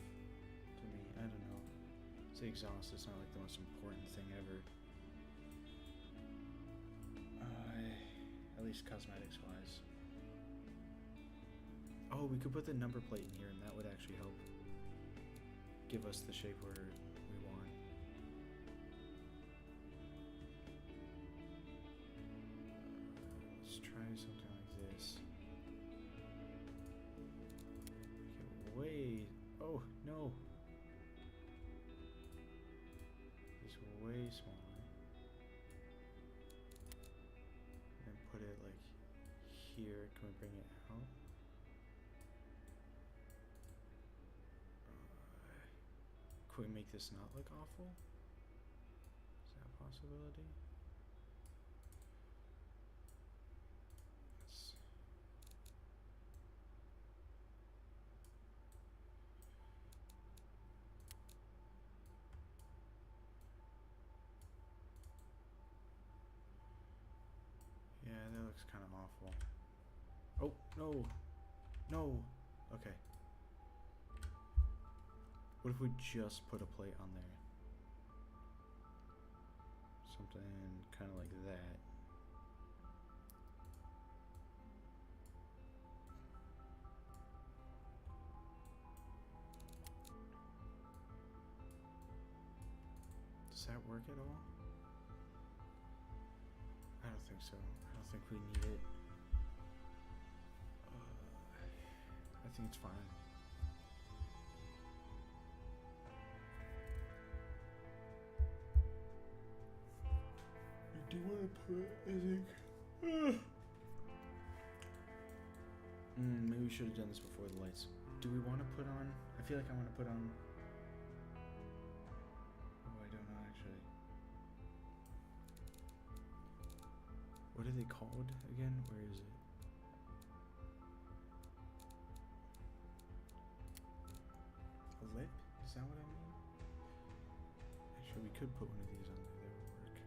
to me. I don't know. It's the exhaust. It's not like the most important thing ever. At least cosmetics wise. Oh, we could put the number plate in here and that would actually help give us the shape we want. Let's try something like this. Make it way... Oh, no! It's way smaller. And put it like here. Can we bring it out? Could we make this not look awful? Is that a possibility? Let's... Yeah, that looks kind of awful. Oh, no! No! Okay. What if we just put a plate on there? Something kind of like that. Does that work at all? I don't think so. I don't think we need it. I think it's fine. I do want to put, I think. Maybe we should have done this before the lights. Do we want to put on? I feel like I want to put on. Oh, I don't know actually. What are they called again? Where is it? A lip? Is that what I mean? Actually, we could put one of these on there. That would work.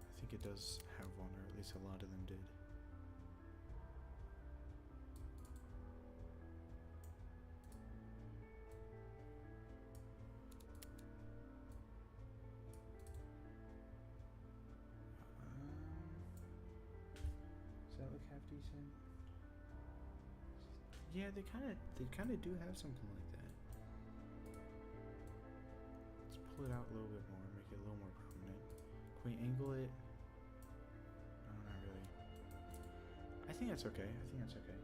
I think it does have one, or at least a lot of them did. Does that look half decent? Yeah, they kind of do have something like that. Let's pull it out a little bit more, make it a little more prominent. Can we angle it? No, not really. I think that's okay. I think that's okay.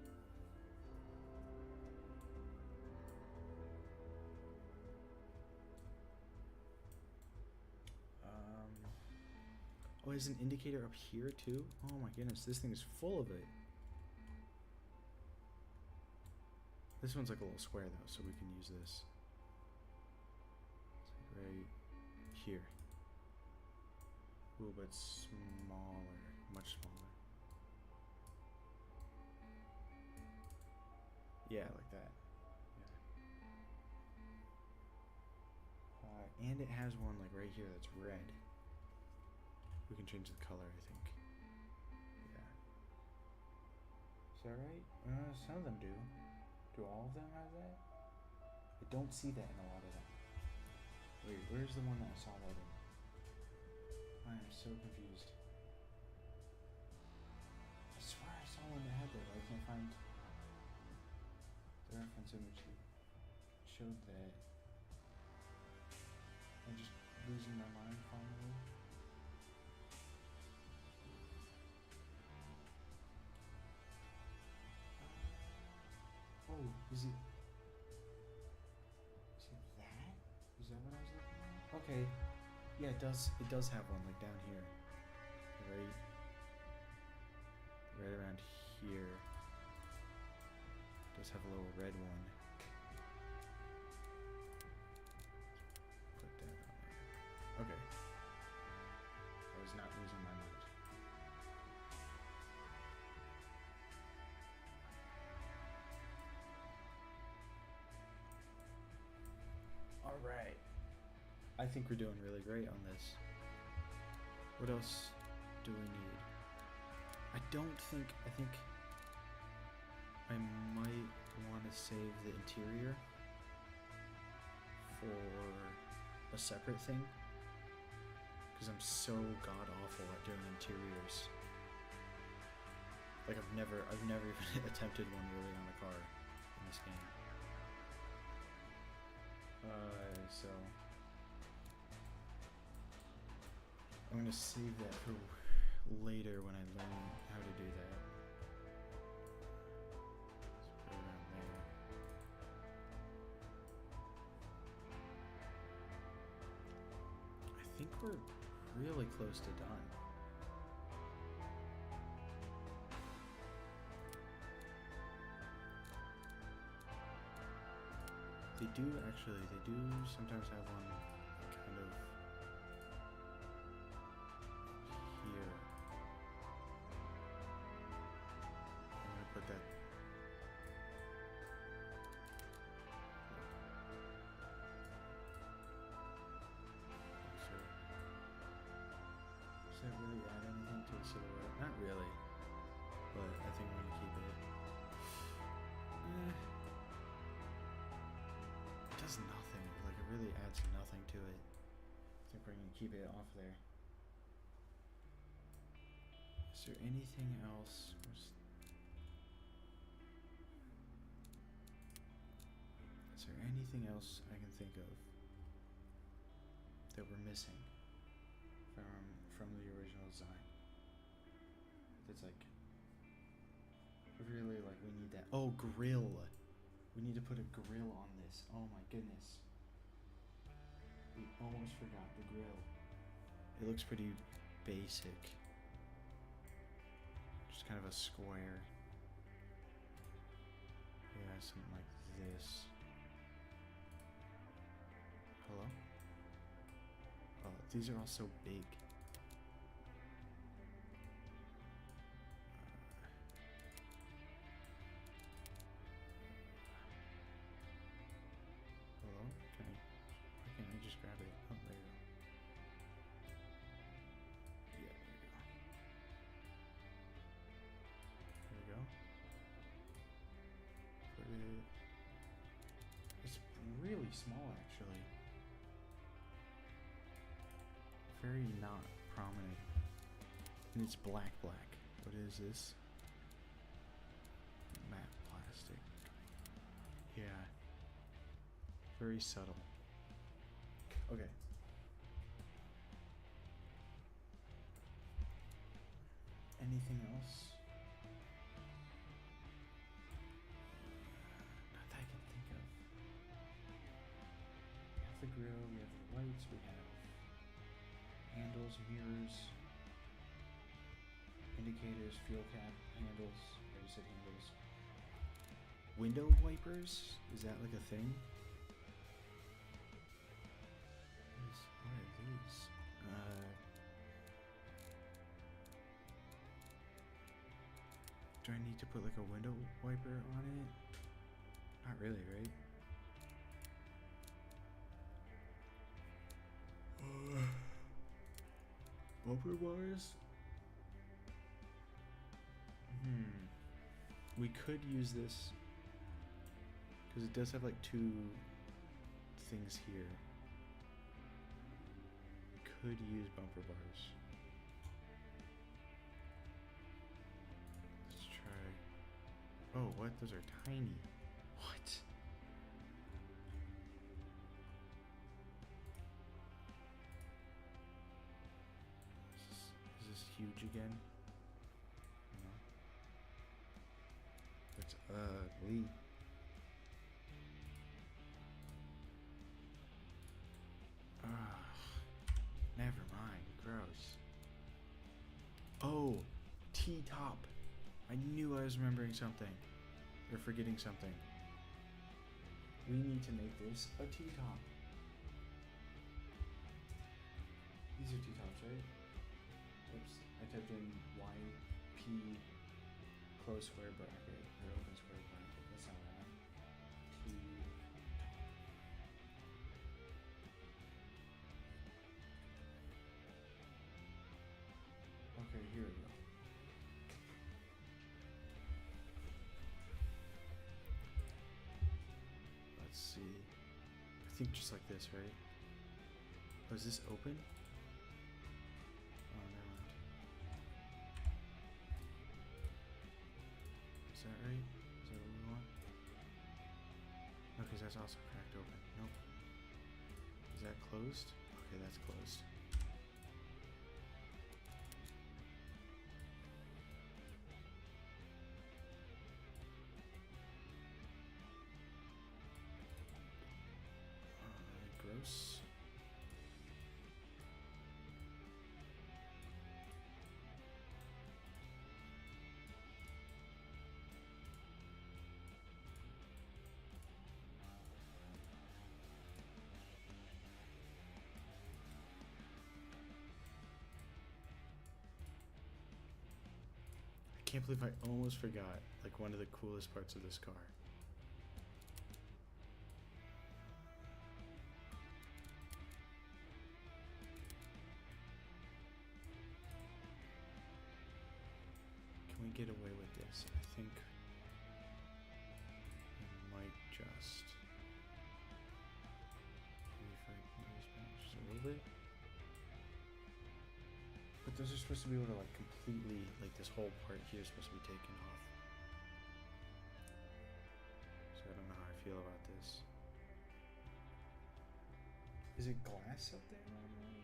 Oh, there's an indicator up here too? Oh my goodness, this thing is full of it. This one's like a little square though, so we can use this. It's like right here. A little bit smaller, much smaller. Yeah, like that. Yeah. And it has one like right here that's red. We can change the color, I think. Yeah. Is that right? Some of them do. Do all of them have that? I don't see that in a lot of them. Wait, where's the one that I saw that in? I am so confused. I swear I saw one that had that, but I can't find the reference image that showed that. I'm just losing my mind finally. Oh, is it that? Is that what I was looking at? Okay. Yeah, it does have one like down here. Right around here. It does have a little red one. Put that on there. Okay. I was not losing my mind. Alright. I think we're doing really great on this. What else do we need? I think I might want to save the interior for a separate thing. Because I'm so god awful at doing interiors. Like I've never even attempted one really on a car in this game. So I'm gonna save that for later when I learn how to do that. Let's put it around there. I think we're really close to done. They do sometimes have one kind of here. I'm gonna put that. Sure. Does that really add anything to the silhouette? Not really, but I think I'm gonna keep it. It does nothing. Like it really adds nothing to it. I think we're gonna keep it off there. Is there anything else? there anything else I can think of that we're missing from the original design? That's like really like we need that. Oh, grill. We need to put a grill on this. Oh my goodness. We almost forgot the grill. It looks pretty basic. Just kind of a square. Yeah, something like this. Hello? Oh, these are all so big. Hello? Why can't I just grab it? Oh, there you go. Yeah, there we go. Put it... It's really small, actually. Very not prominent. And it's black. What is this? Matte plastic. Yeah. Very subtle. Okay. Anything else? Not that I can think of. We have the grill, we have the lights, we have handles, mirrors, indicators, fuel cap, handles. I just said handles. Window wipers? Is that like a thing? What are these? Do I need to put like a window wiper on it? Not really, right? Bumper bars? We could use this because it does have like two things here. We could use bumper bars. Let's try. Oh, what? Those are tiny. What? Is this huge again? No. That's ugly. Never mind. Gross. Oh, T-top. I knew I was remembering something. Or forgetting something. We need to make this a T-top. These are T-tops, right? Oops. I typed in YP close square bracket or open square bracket. That's not right. T. Okay, here we go. Let's see. I think just like this, right? Oh, is this open? Oh, never mind. Is that right? Is that what we want? No, because that's also cracked open. Nope. Is that closed? Okay, that's closed. Gross. I can't believe I almost forgot like one of the coolest parts of this car. Can we get away with this? I think we might just. Maybe if I move this back just a little bit. But those are supposed to be able to like completely, like this whole part here is supposed to be taken off. So I don't know how I feel about this. Is it glass up there normally?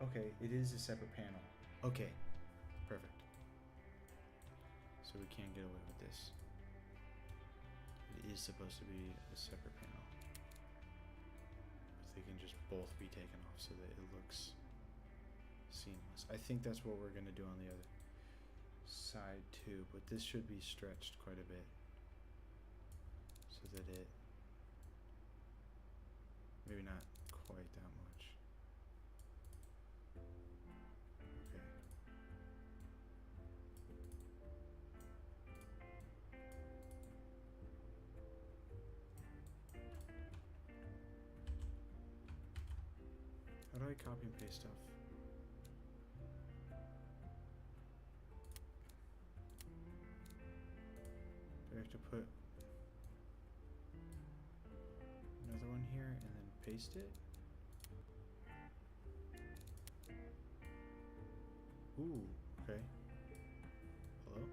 Okay, it is a separate panel. Okay, perfect. So we can't get away with this. It is supposed to be a separate panel. But they can just both be taken off so that it looks seamless. I think that's what we're gonna do on the other side too, but this should be stretched quite a bit so that it, maybe not quite that much. Okay. How do I copy and paste stuff? Do I have to put another one here and then paste it? Ooh, okay. Hello?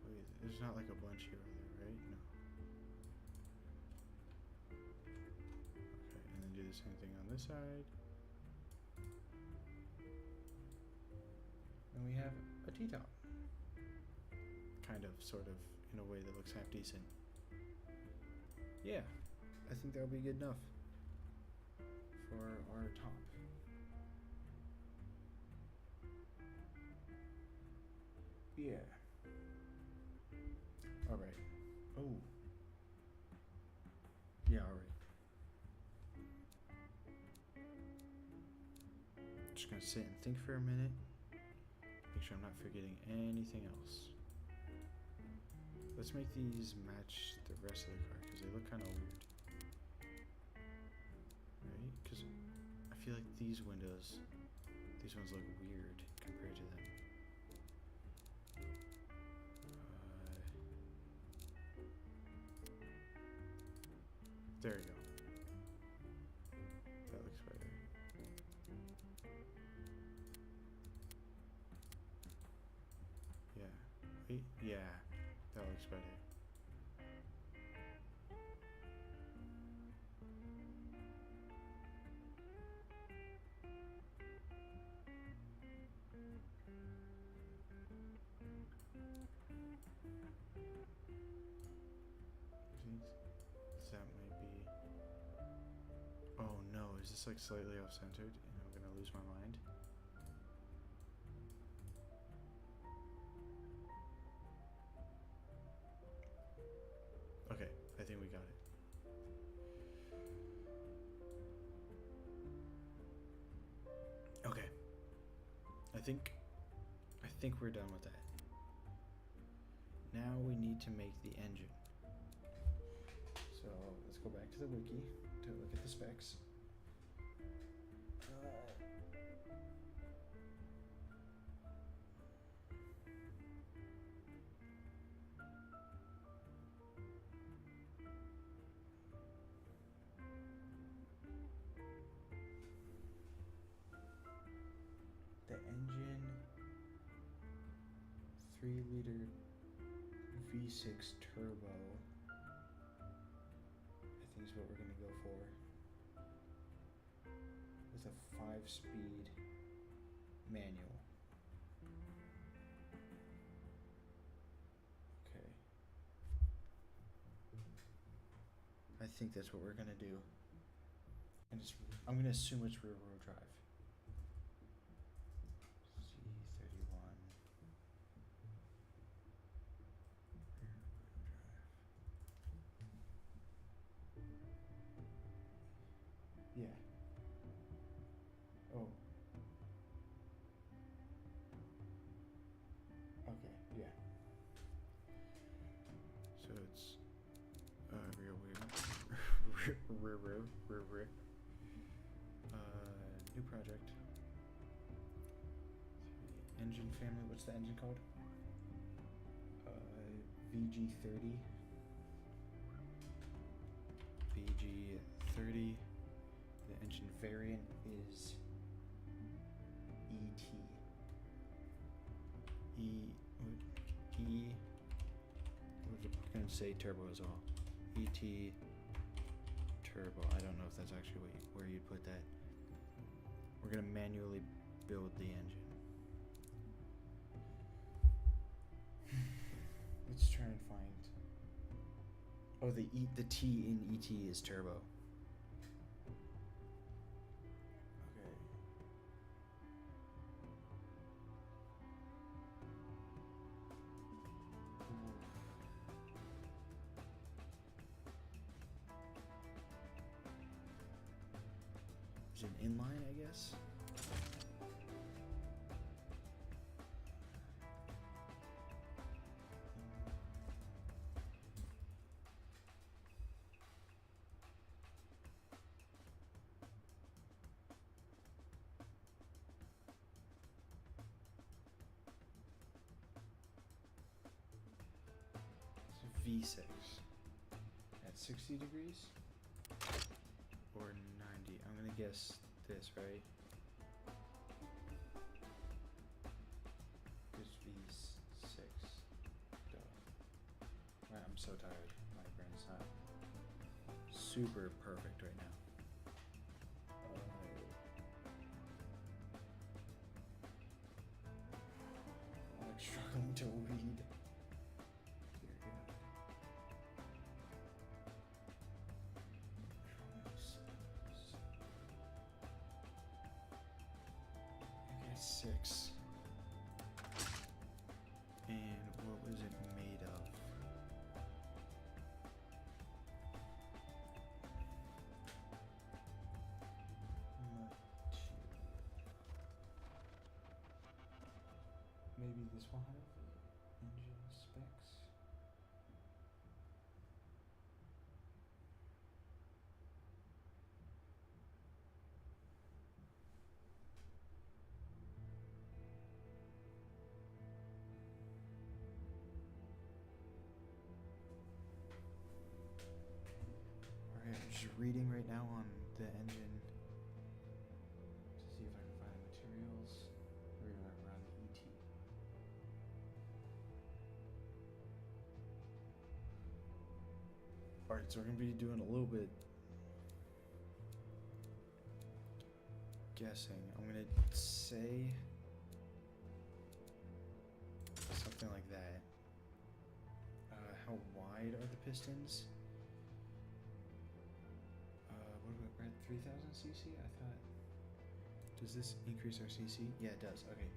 Wait, there's not like a bunch here, are there, right? No. Okay, and then do the same thing on this side. And we have a T-top. Kind of, sort of, in a way that looks half decent. Yeah, I think that'll be good enough for our top. Yeah. Alright. Oh. Yeah, alright. Just gonna sit and think for a minute. Make sure I'm not forgetting anything else. Let's make these match the rest of the car because they look kind of weird. Right? Because I feel like these ones look weird compared to them. There we go. That looks better. Yeah. Wait, yeah. That looks better. That might be... Oh no, is this like slightly off-centered and I'm gonna lose my mind? Okay, I think we got it. Okay. I think we're done with that. Now we need to make the engine. So let's go back to the wiki to look at the specs. The engine, 3-liter V6 turbo, I think is what we're gonna go for, with a 5-speed manual. Okay. I think that's what we're gonna do. And I'm gonna assume it's rear-wheel drive. Z31. Yeah. Oh. Okay, yeah. So it's rear wheel. rear. New project. Engine family, what's the engine called? VG30. VG30. The engine variant is ET. I was gonna say turbo as well. ET turbo. I don't know if that's actually where you'd put that. We're gonna manually build the engine. Let's try and find. Oh, the T in ET is turbo. Okay. Is it an inline, I guess? V6 at 60 degrees or 90. I'm gonna guess this, right? It's V6. Duh. Man, I'm so tired. My brain's not super perfect right now. I'm like struggling to read. Six. And what was it made of? Maybe this will have engine specs. I'm just reading right now on the engine to see if I can find materials. We're gonna run ET. Alright, so we're gonna be doing a little bit guessing. I'm gonna say something like that. How wide are the pistons? What about, we're at 3000 cc? I thought. Does this increase our cc? Yeah, it does. Okay.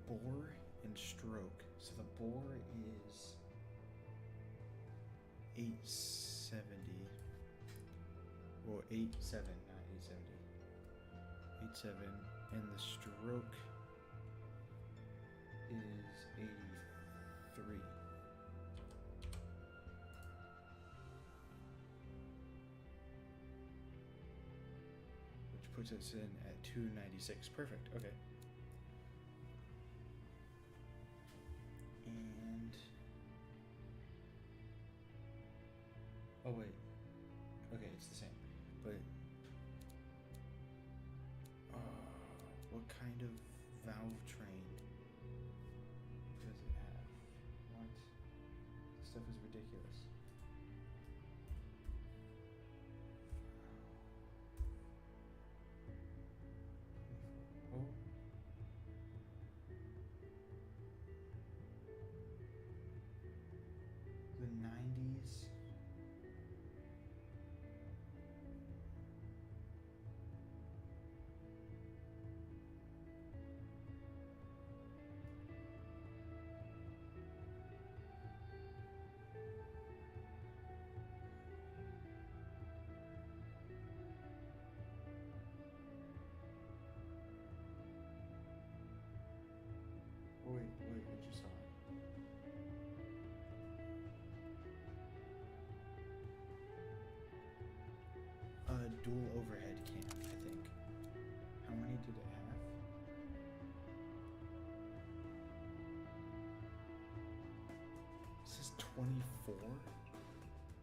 Bore and stroke. So the bore is 870. Well, 87, not 870. 87, and the stroke is 83. Which puts us in at 296. Perfect. Okay. And oh wait. Okay, it's the same. But what kind of valve train does it have? What? This stuff is ridiculous. Oh. The 90s. Wait, I just saw it. Dual overhead cam, I think. How many did it have? It says 24?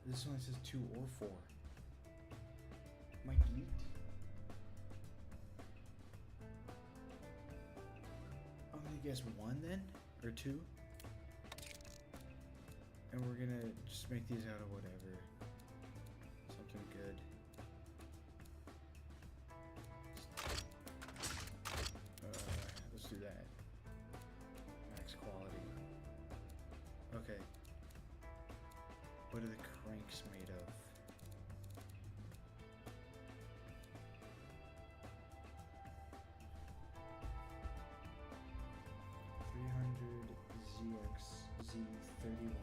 This one says 2 or 4. Am I geeked? I'm gonna guess 1 then? Or 2? And we're gonna just make these out of whatever. Something good. Let's do that. Max quality. Okay. What are the cranks made of? Z31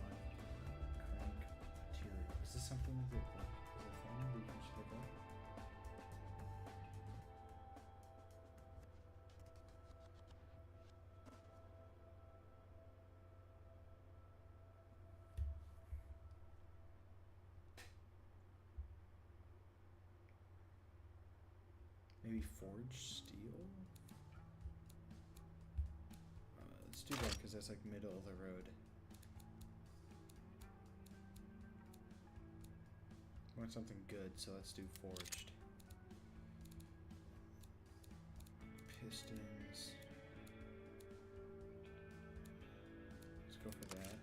crank material. Is this something that is a thing that you can just look up? Maybe forged steel? Let's do that because that's like middle of the road. I want something good, so let's do forged. Pistons. Let's go for that.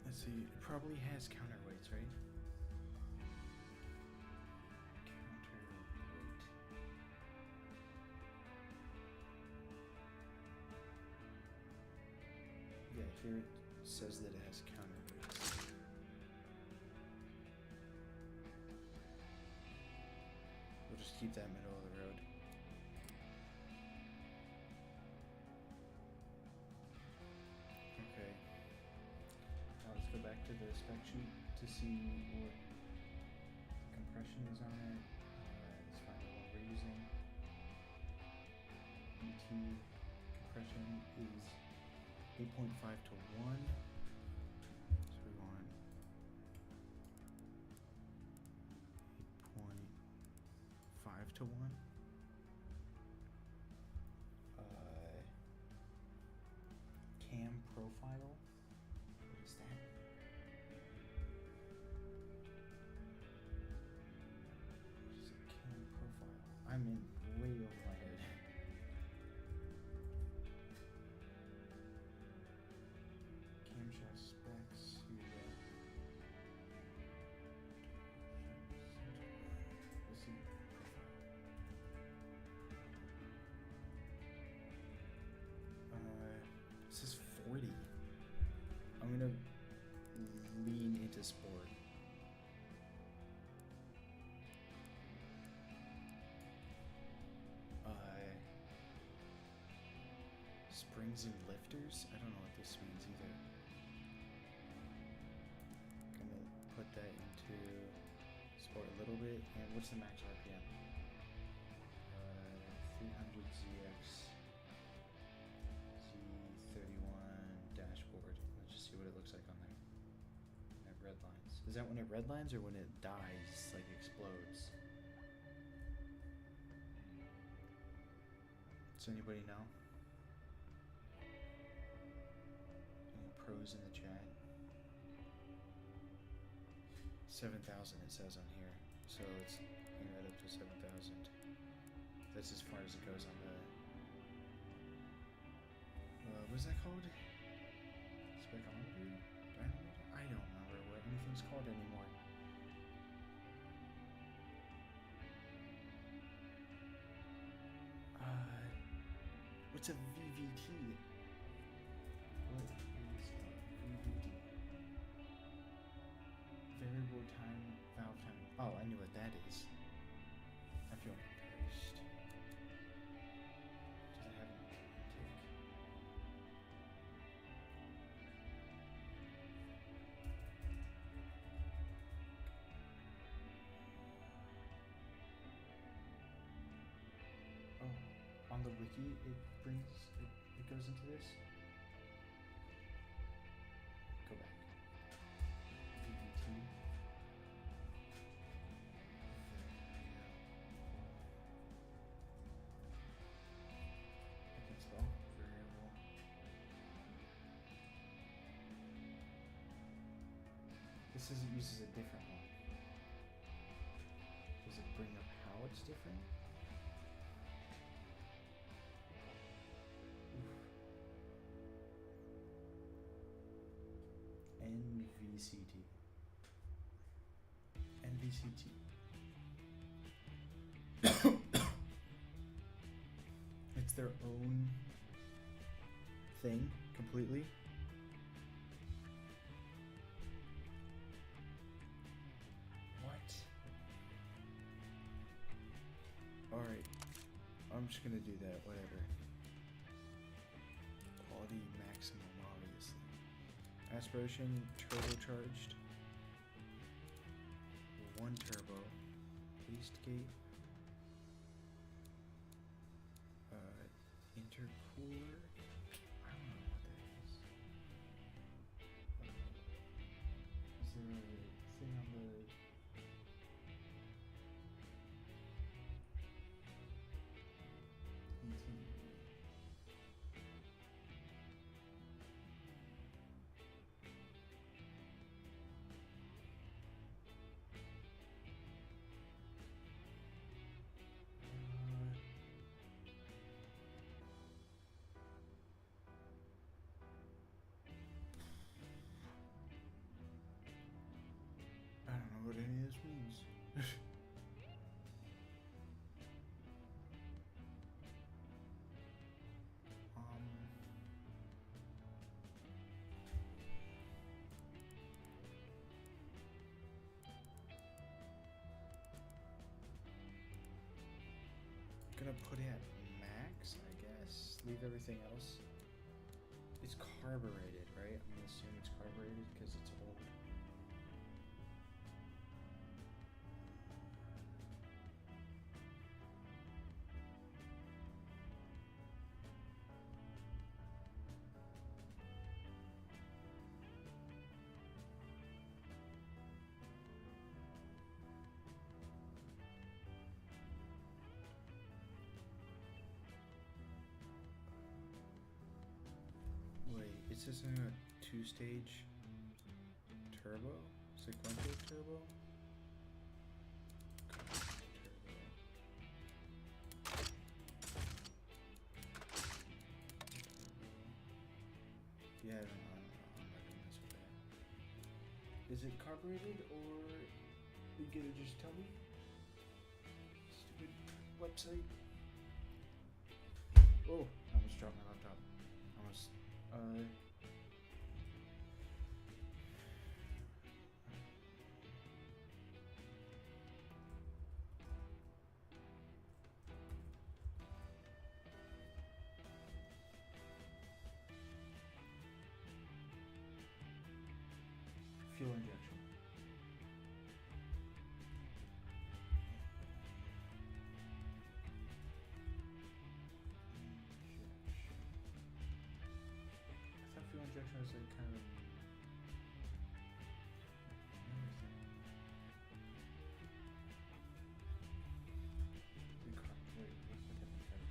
Let's see, it probably has counterweights, right? Yeah, here it says that it has counterweights. We'll just keep that middle of the road. Okay. Now let's go back to the spec sheet to see what compression is on it. Let's find out what we're using. ET compression is 8.5 to 1. So we want 8.5 to 1. Cam profile. What is that? What is a cam profile? I'm in way over my head. Camshaft specs. Here we go. Let's see. This is 40. I'm gonna lean into sport. Springs and lifters? I don't know what this means either. Gonna put that into sport a little bit. And what's the max RPM? 300 ZX Z31 dashboard. Let's just see what it looks like on there. I have red lines. Is that when it redlines or when it dies, like explodes? Does anybody know? Any pros in the chat? 7,000 it says on here. So let's bring that up to 7,000. That's as far as it goes on the... what's that called? Specometer? Dynamometer? I don't remember what anything's called anymore. What's a VVT? What is a VVT? Variable time, valve time. Oh, I knew what that is. I feel embarrassed. Does it have an intake? Oh, on the wiki it goes into this. Go back. VVT. I can spell variable. This says it uses a different one. Does it bring up how it's different? NVCT. NVCT. It's their own thing completely. What? Alright. I'm just gonna do that, whatever. Quality maximum, obviously. Aspiration turbocharged. 1 turbo. Paste gate. Intercooler. I don't know what that is. Is there a thing on the I don't know what any of this means. Gonna put it at max, I guess. Leave everything else. It's carbureted, right? I'm gonna assume it's carbureted because it's old. Wait, is this a 2-stage turbo? Sequential turbo? Yeah, I'm not gonna mess with that. Is it carbureted or you gonna just tell me? Stupid website. Oh, I almost dropped my laptop. Almost. Fuel injection. I thought fuel injection was like kind of another thing. Wait, let's look at the card.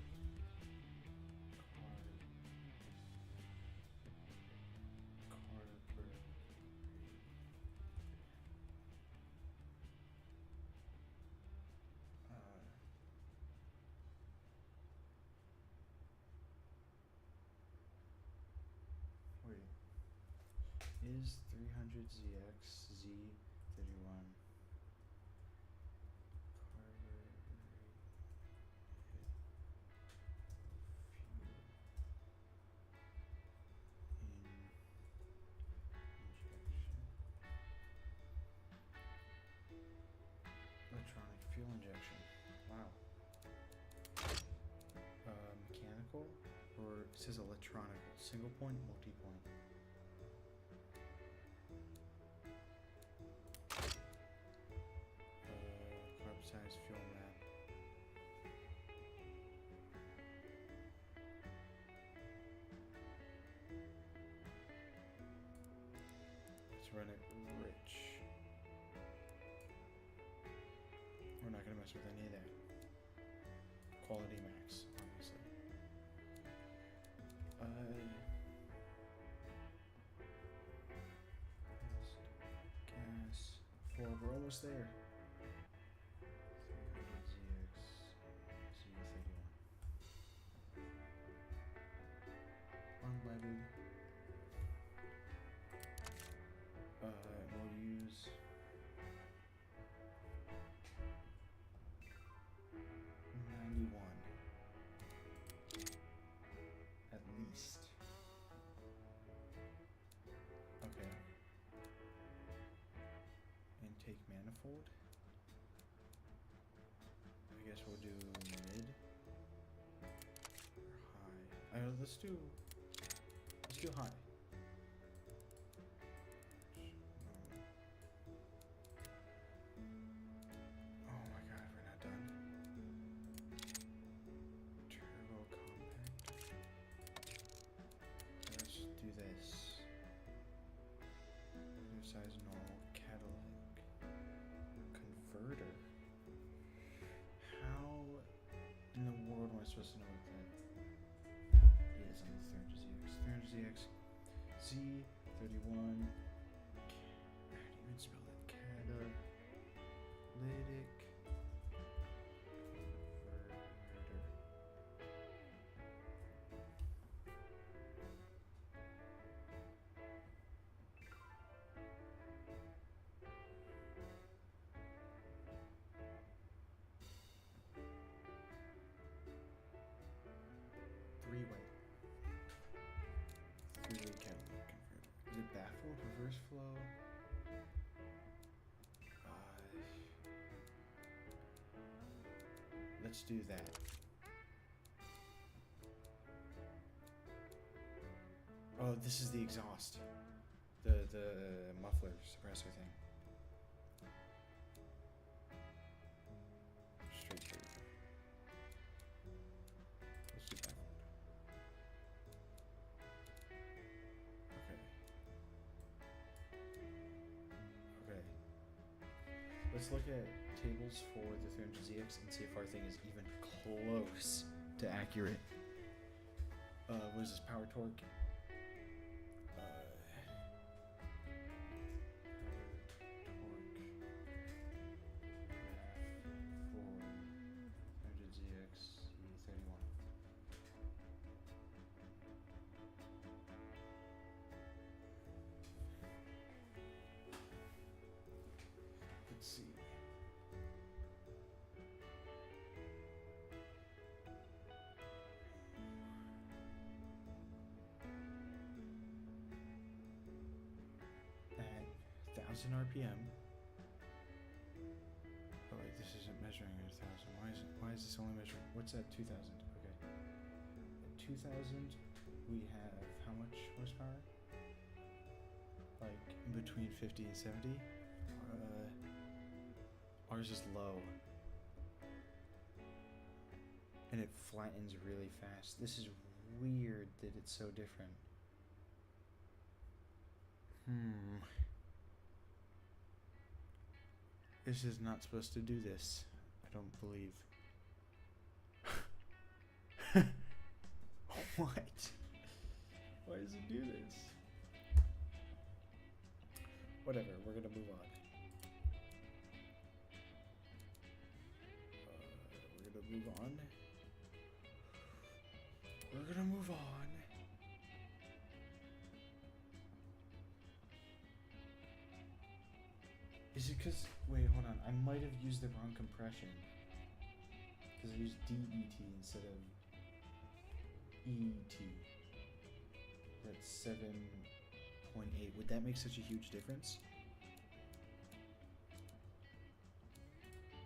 Wait. Is 300ZX Z31 electronic fuel injection? Wow. Mechanical, or it says electronic, single point, multi-point. Carb size, fuel map. Let's run it rich. We're not gonna mess with any of that. Quality max, obviously. Gas. 4, we're almost there. 300ZX Z31. Unleaded. manifold. I guess we'll do mid or high. Let's do high. Oh my god, we're not done. Turbo compact. Let's do this. New size normal catalytic converter. How in the world am I supposed to know what that is on the 300ZX? 300ZX Z31. How do you even spell it? Catalytic converter. 3-way. 3-way catalytic converter. Is it baffled? Reverse flow? Let's do that. Oh, this is the exhaust. The muffler suppressor thing. Straight through. Let's do that. Okay. Let's look at tables for the 300ZX and see if our thing is even close to accurate. What is this? Power torque? Let's see. At 1,000 RPM. Oh wait, this isn't measuring at 1,000. Why is this only measuring? What's at 2,000? Okay. At 2,000, we have how much horsepower? Like in between 50 and 70. Ours is low. And it flattens really fast. This is weird that it's so different. This is not supposed to do this. I don't believe. What? Why does it do this? Whatever, we're gonna move on. Move on. We're gonna move on. Is it because, wait, hold on, I might have used the wrong compression. Because I used DET instead of ET. That's 7.8. Would that make such a huge difference?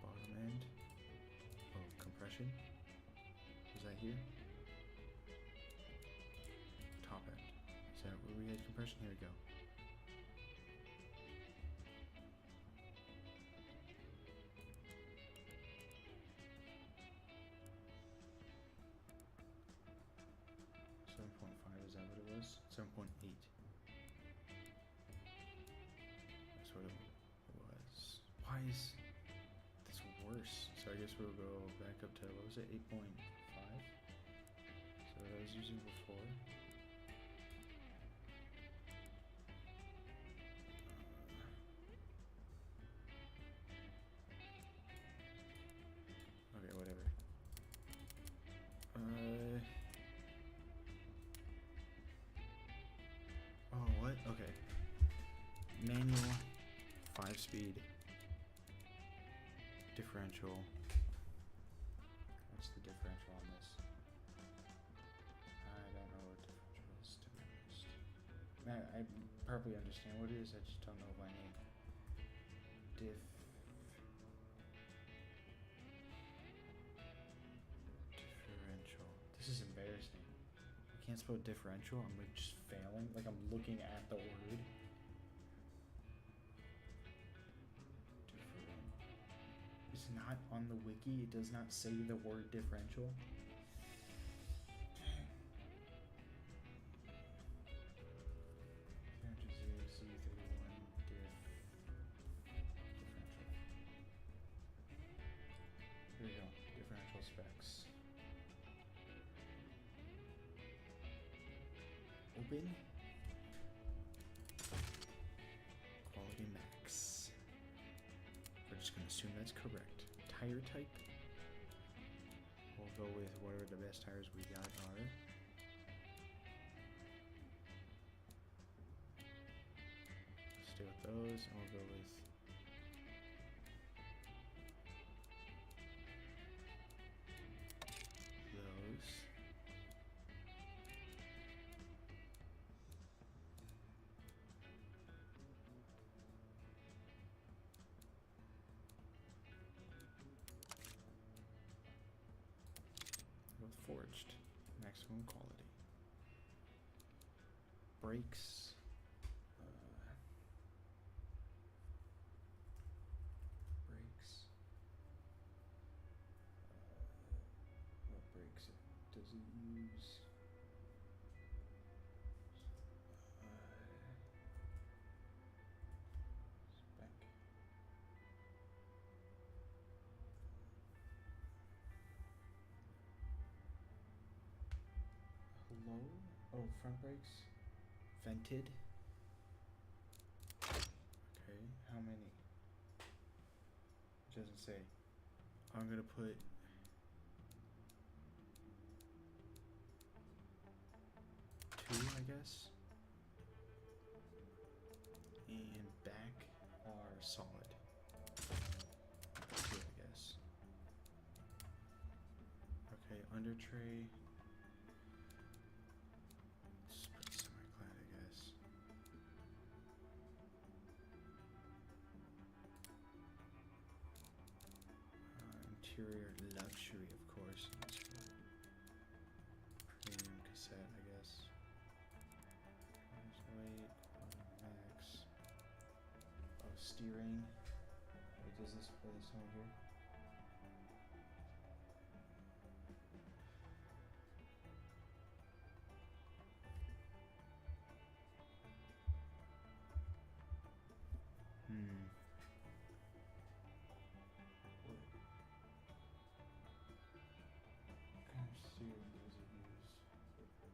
Bottom end. Compression. Was that here? Top end. Is that where we had compression? Here we go. Is that what it was? 7.8. That's what it was. Why is this worse? So I guess we'll go back up to, what was it, 8.5? So what I was using before. Okay, whatever. Oh, what? Okay. Manual, 5-speed, differential. What's the differential on this? I don't know what differential is, to be honest. I probably understand what it is, I just don't know by name. Differential. can't spell differential. I'm like just failing. Like I'm looking at the word. It's not on the wiki. It does not say the word differential. Z31 differential. Here we go. Differential specs. Open. Quality max. We're just going to assume that's correct. Tire type. We'll go with whatever the best tires we got are. Stay with those, and we'll go with those. With forged, maximum quality. Brakes. Brakes. What brakes does it use? Spec. Hello? Oh, front brakes? Vented? Okay, how many? It doesn't say. I'm gonna put two, I guess. And back are solid. Two, I guess. Okay, under tray. Interior luxury, of course. Premium cassette, I guess. Weight, max. Oh, steering. Wait, does this play this over here? What kind of steering does it use? Let's check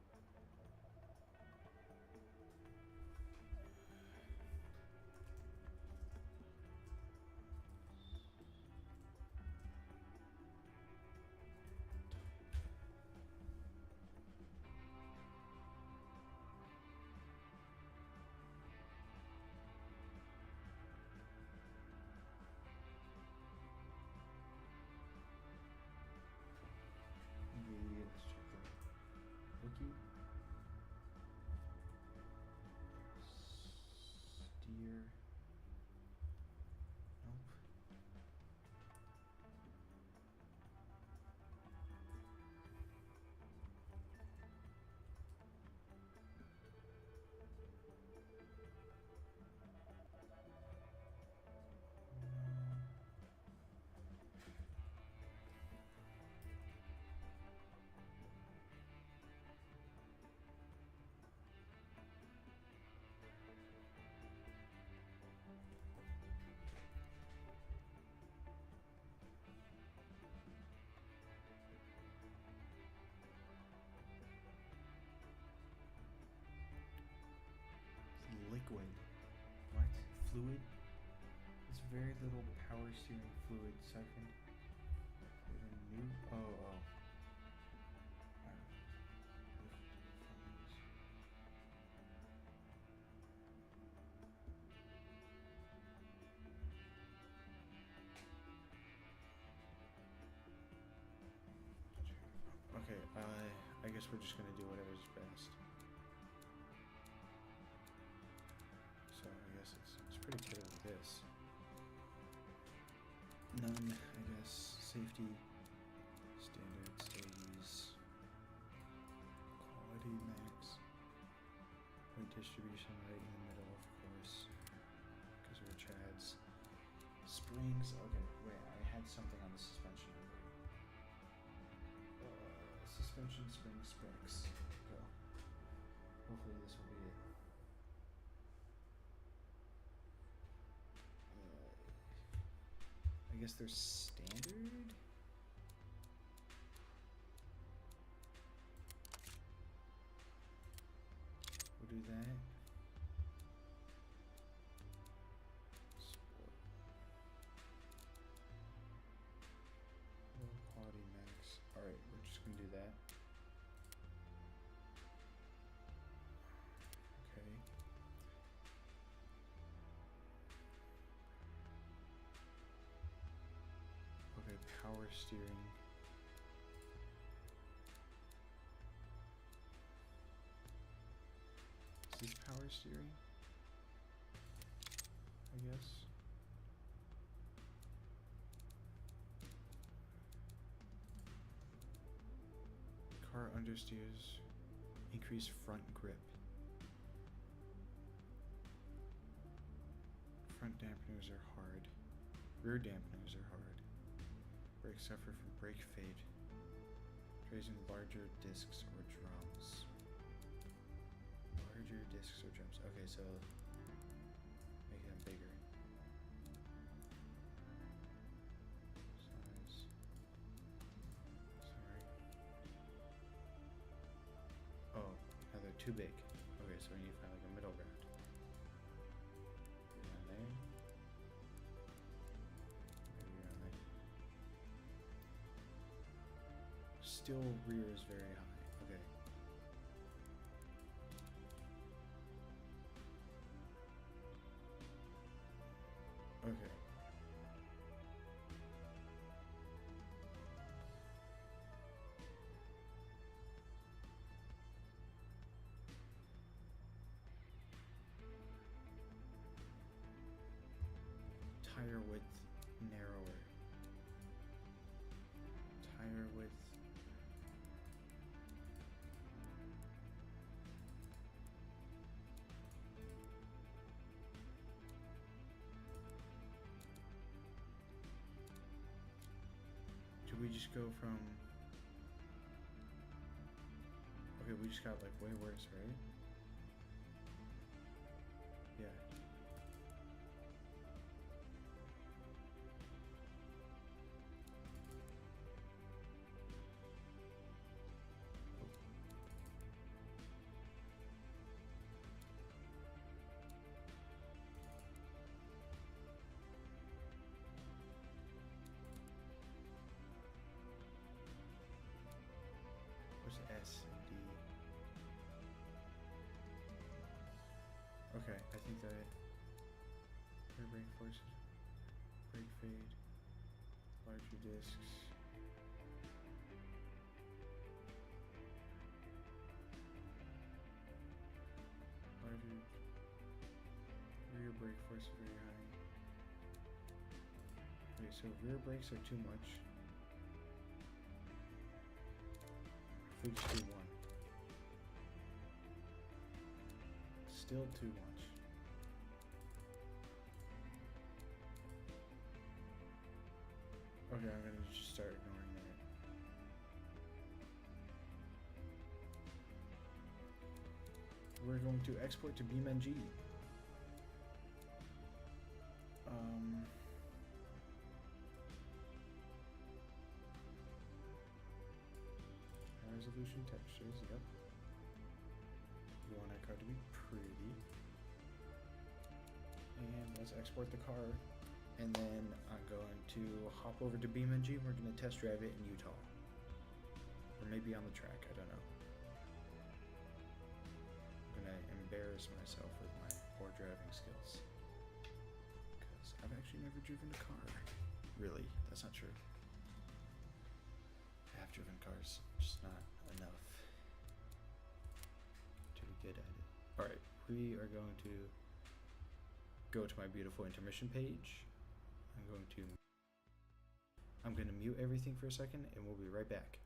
the wiki. Steer. Nope. Liquid. What? Fluid? It's very little power steering fluid. Second. New. Oh. Okay, I guess we're just gonna do whatever's best. So I guess it's pretty clear with this. None, I guess. Safety, standard stays, quality distribution right in the middle, of course, because we're Chads. Springs. Okay, wait, I had something on the suspension. Suspension, springs. Go. Hopefully this will be it. I guess they're standard? We'll do that. Sport. Low quality max. Alright, we're just gonna do that. Okay. Okay, power steering. Is this power steering? I guess. Car understeers. Increase front grip. Front dampeners are hard. Rear dampeners are hard. Brakes suffer from brake fade. Raising larger discs or drums. Larger discs or drums. Okay, so make them bigger. Size. Sorry. Oh, now they're too big. Okay, so we need to find like a middle ground. Around there. Maybe around there. Still rear is very high. Okay. Okay. Tire width narrower. Tire width. Do we just go from... Okay, we just got like way worse, right? Yeah. Where's S and D? Okay, I think that rear brake forces, brake fade, larger discs. Larger rear brake force very high. Okay, so rear brakes are too much. We just do one. Still too much. Okay, I'm gonna just start ignoring that. We're going to export to BeamNG. Resolution textures, yep. We want our car to be pretty. And let's export the car. And then I'm going to hop over to BeamNG. We're going to test drive it in Utah. Or maybe on the track, I don't know. I'm going to embarrass myself with my poor driving skills. Because I've actually never driven a car. Really, that's not true. I have driven cars, just not enough to be good at it. Alright, we are going to go to my beautiful intermission page. I'm going to mute everything for a second and we'll be right back.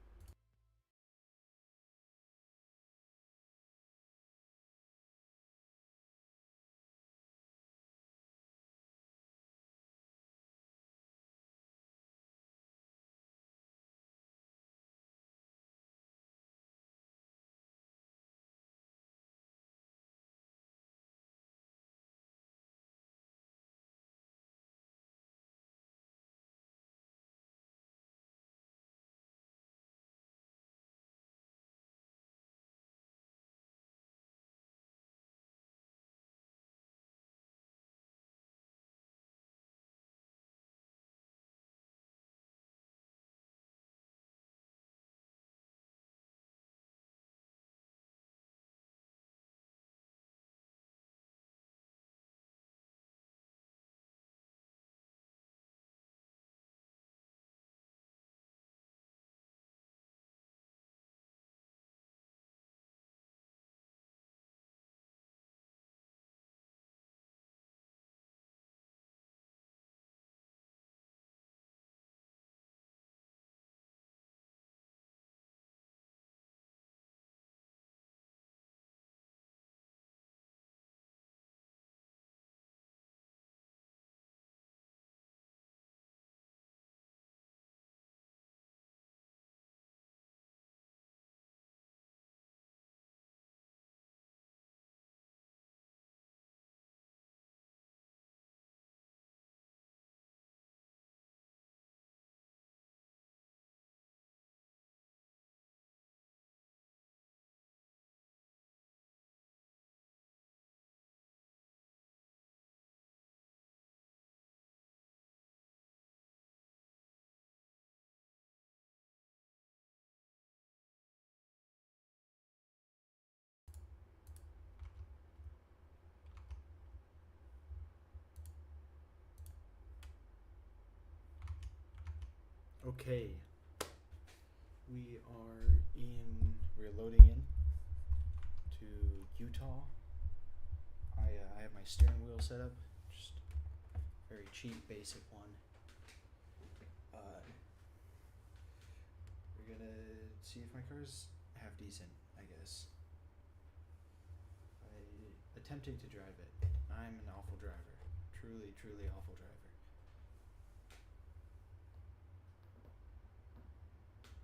Okay, we're loading in to Utah. I have my steering wheel set up, just very cheap, basic one. We're gonna see if my car's half decent, I guess. Attempting to drive it. I'm an awful driver. Truly, truly awful driver.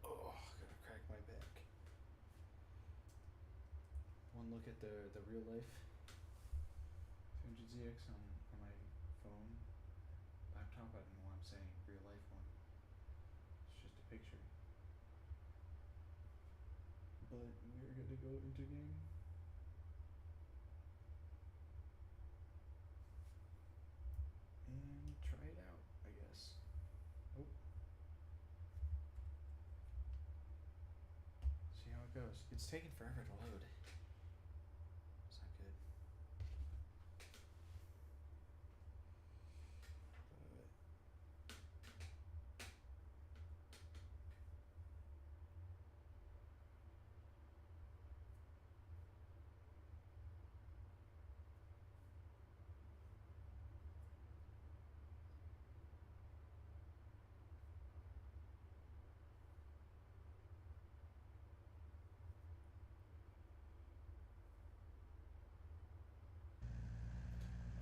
Oh, gonna crack my back. One look at the real life 300ZX on my phone, laptop. I don't know why I'm saying real life one. It's just a picture. But we're gonna go into game. And try it out, I guess. Oh. See how it goes. It's taking forever to load. It's not good.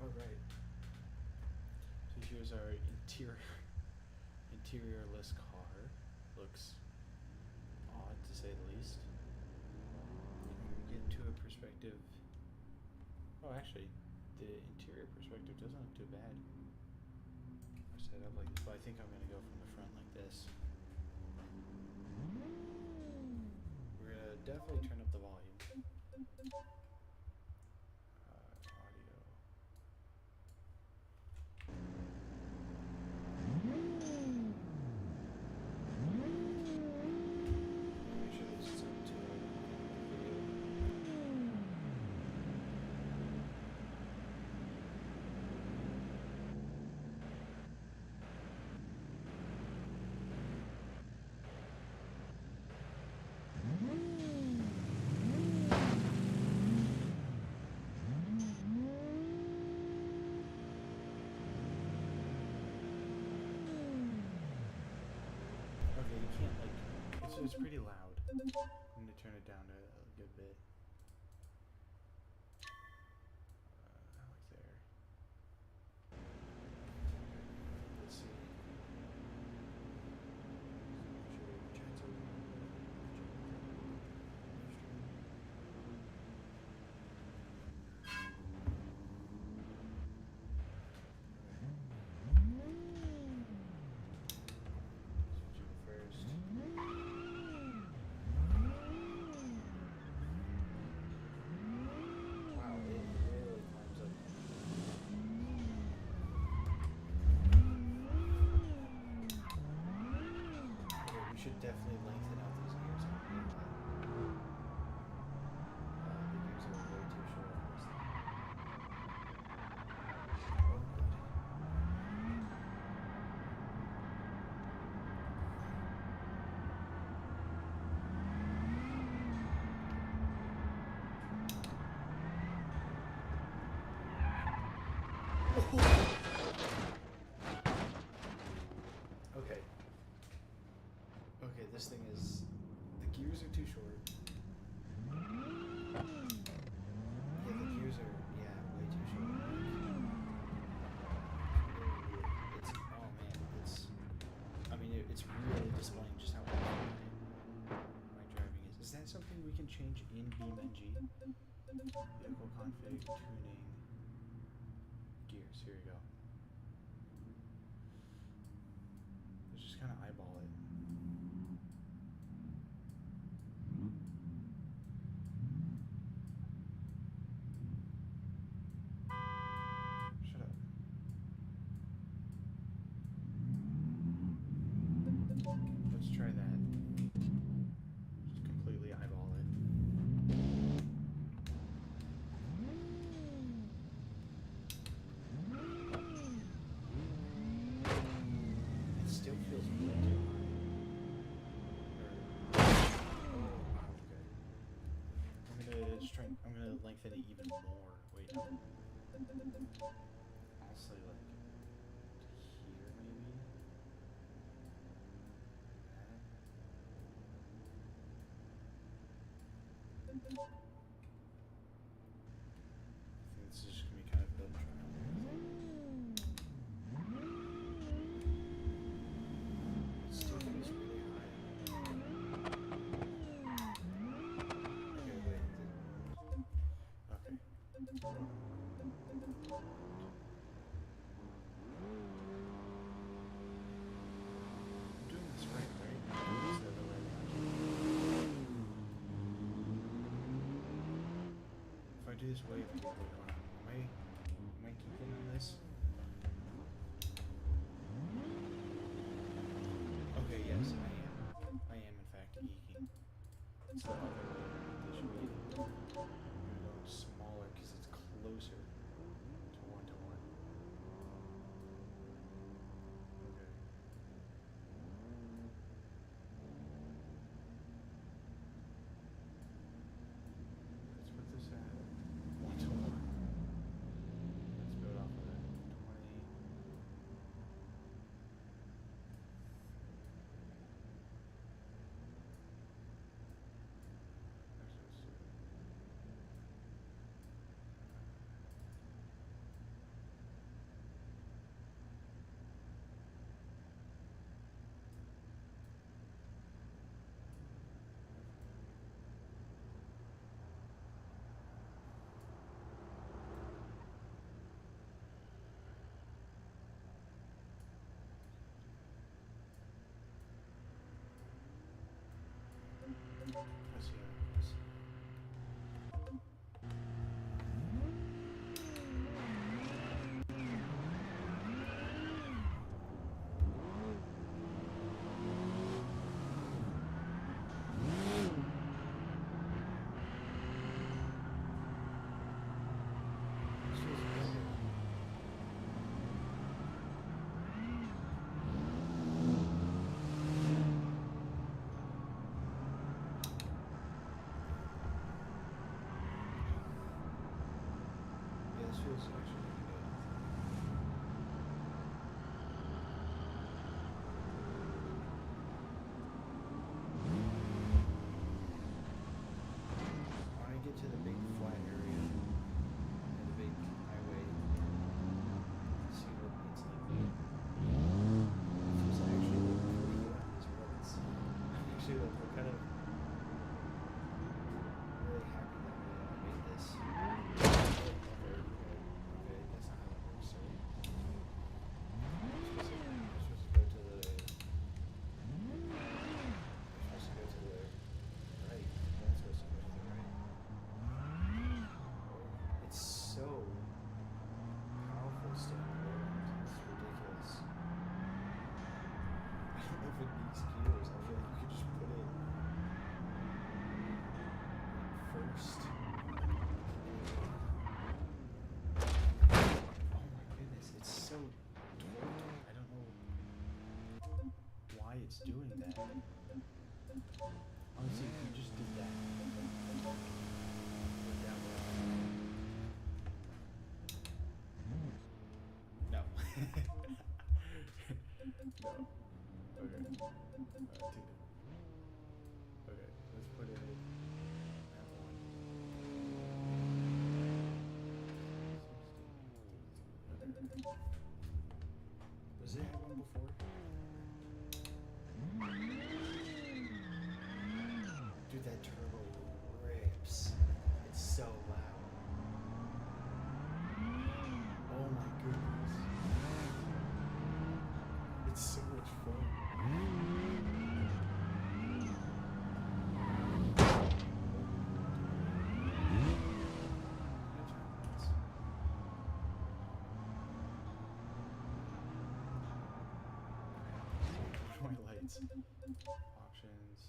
Alright. So here's our interiorless car. Looks odd to say the least. Get into a perspective. Oh, actually, the interior perspective doesn't look too bad. I set up like this, but I think I'm gonna go from the front like this. We're gonna definitely turn up the volume. Audio. Make sure this is up to okay, you can't it's pretty loud. I'm gonna turn it down a good bit. Like there. Let's see. First. Wow, it really climbs up. Okay, we should definitely lengthen out these gears. The gears are way too short for this thing. Oh, good. Okay. Okay, this thing is... The gears are too short. Yeah, the gears are, way too short. It's, oh man, it's really displaying just how bad my driving is. Is that something we can change in BeamNG? Vehicle config, tuning, gears, here we go. Let's just kind of eyeball it. Shut up. Let's try that. Just completely eyeball it. It still feels way too high. lengthen it even more. Wait, no. I'll say like here maybe. That. I think this is just gonna be kind of built trial. It still feels really high. Okay, wait. Okay. I'm doing this right, right? I'm doing this the other way around. If I do this wave, am I keeping on this? Okay, yes, I am. I am in fact eking. It's the other way around. They should be going smaller because it's closer to 1 to 1. Okay. Let's put this at 1 to 1. Let's build off of that. 20. Let's see how it goes. This feels better. Yeah, this feels actually pretty good. When I get to the big flat area and the big highway, see what it's like. This is actually looking pretty good on these roads. I'm actually like, we're kind of really happy that I made this. Okay, that's not how that works, so we're supposed to go to the right. That's supposed to go to the right. It's so powerful staying around. It's ridiculous. I don't know if it needs gears. I feel like you could just put it in first. Oh my goodness, it's so torquey. I don't know why it's doing that. Honestly, if you just did that. Down there. No. No. Okay. Alright, take it. Okay, let's put it at 1. Was it at 1 before? Dude, that turbo rips. It's so loud. Oh my goodness. It's so much fun. My lights. Options.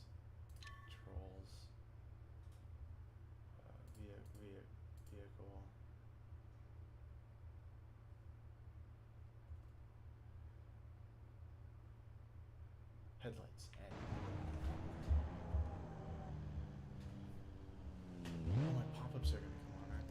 Controls. Vehicle. Headlights. Oh, my pop-ups are gonna come on, aren't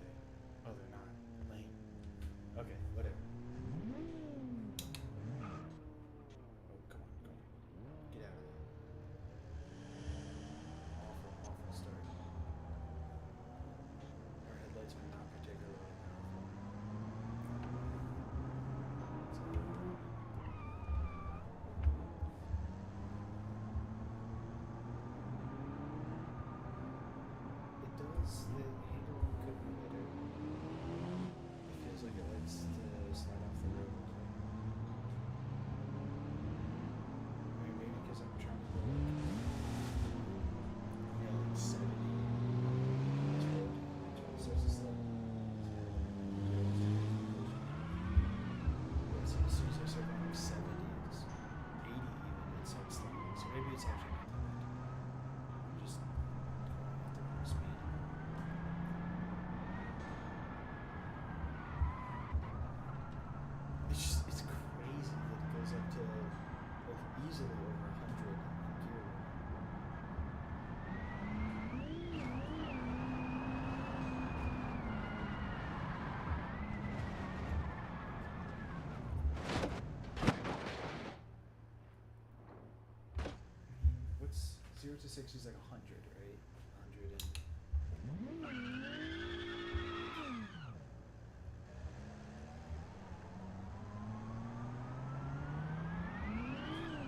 0 to 60 is like 100, right? 100 and...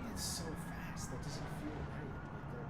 That's so fast. That doesn't feel right. Like that.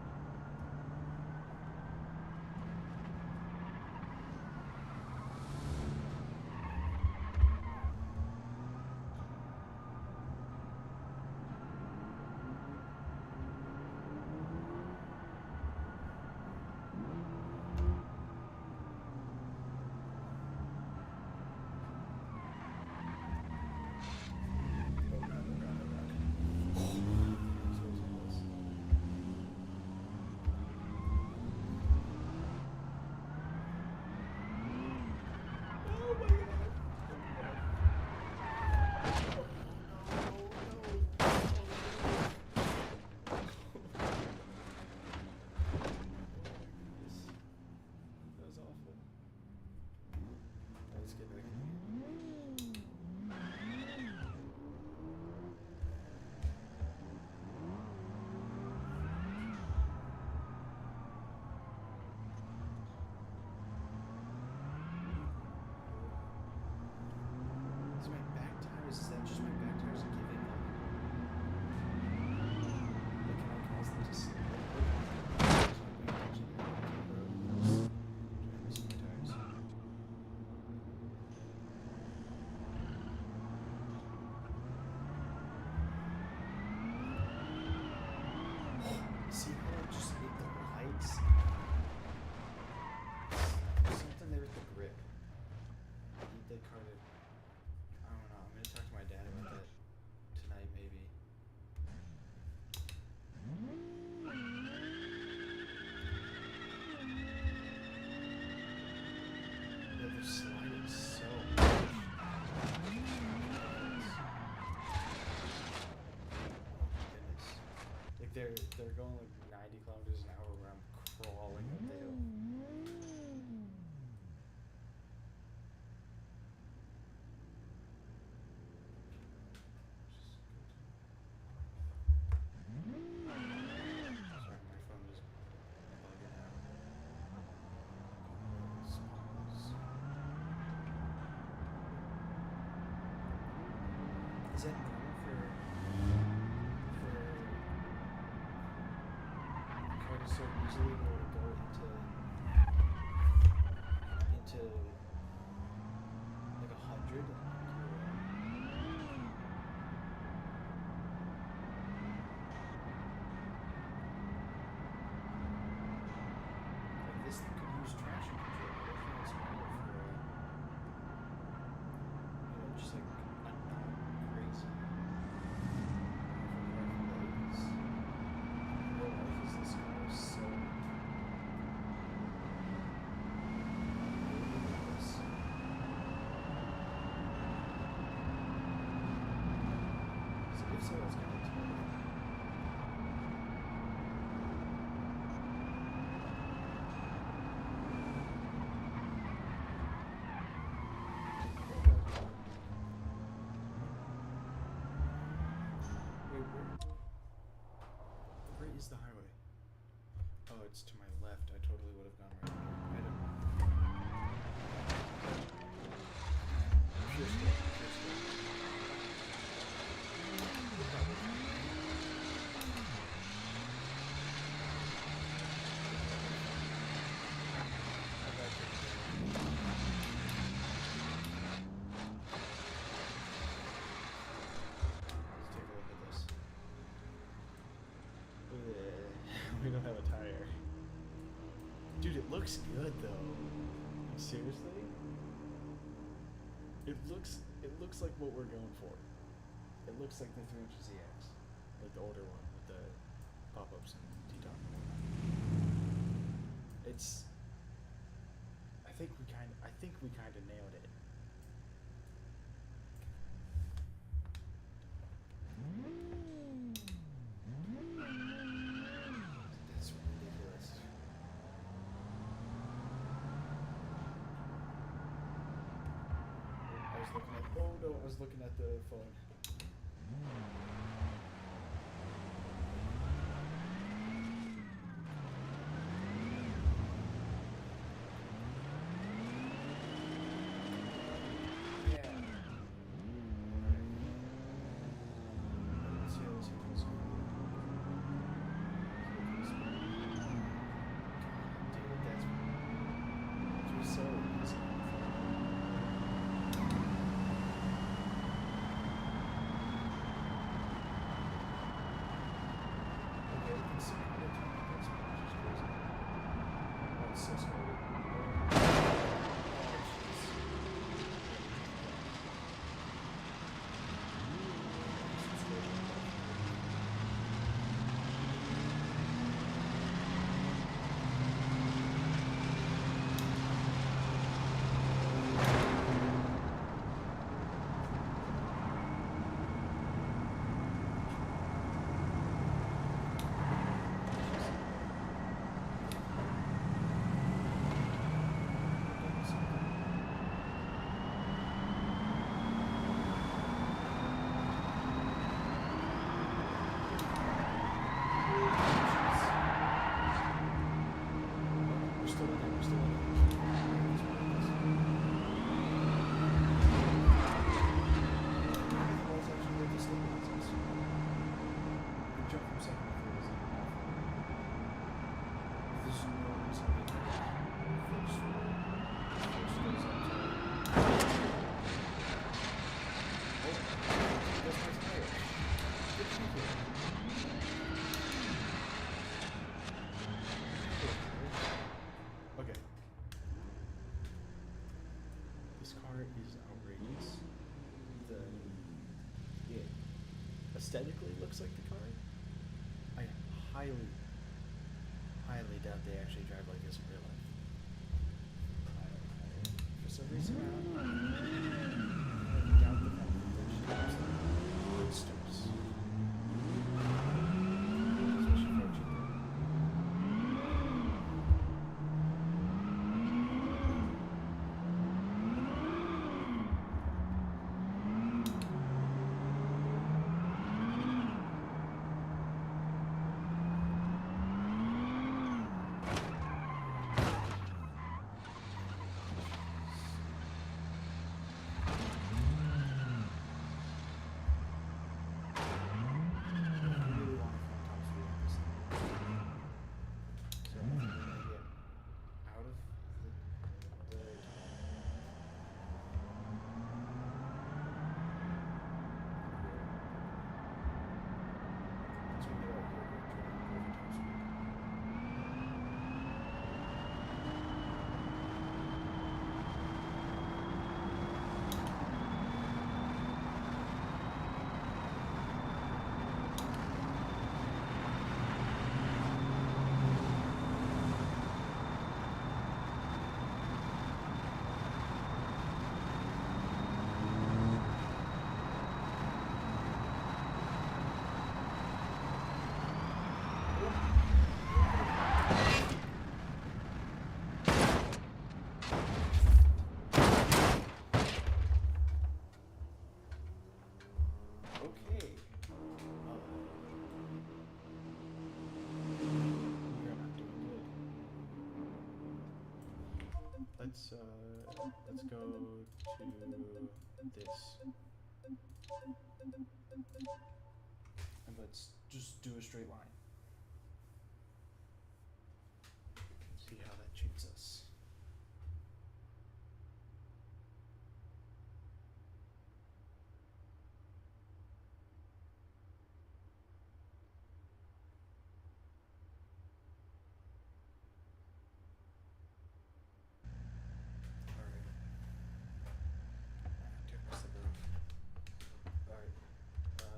Is that just my back tires are giving up? Like, can I cause them to slip? See how it just hit the lights? Something there with the grip. I need that car to... I don't know. I'm gonna talk to my dad about that tonight, maybe. Yeah, they're sliding so much. Goodness. Like they're going like 90 kilometers an hour where I'm crawling up the hill. Is that normal for a car to so easily be able to go into like 100? Like this thing could use traction control. I think it's normal for just like a non-crazy. What life is this car so? So if so, it's kind of where is the highway? Oh, it's to my left. I totally would have gone right here. I don't know. Pure skill. We don't have a tire. Dude, it looks good though. Seriously? It looks like what we're going for. It looks like the 300ZX. Like the older one with the pop-ups and T-top and whatnot. It's I think we kinda nailed it. That's ridiculous. I was looking at the phone. aesthetically looks like the car. I highly, highly doubt they actually drive like this in real life. For some reason, I doubt the fact that they're just monsters. Especially for cheaper. Okay. You're not doing good. Let's go to this. And let's just do a straight line. See how that treats us.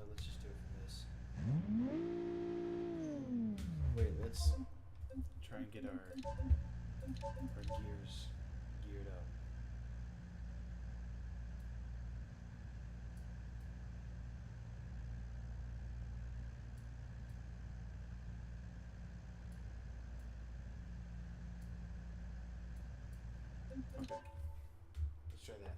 Let's just do it from this. Wait, let's try and get our gears geared up. Okay, let's try that.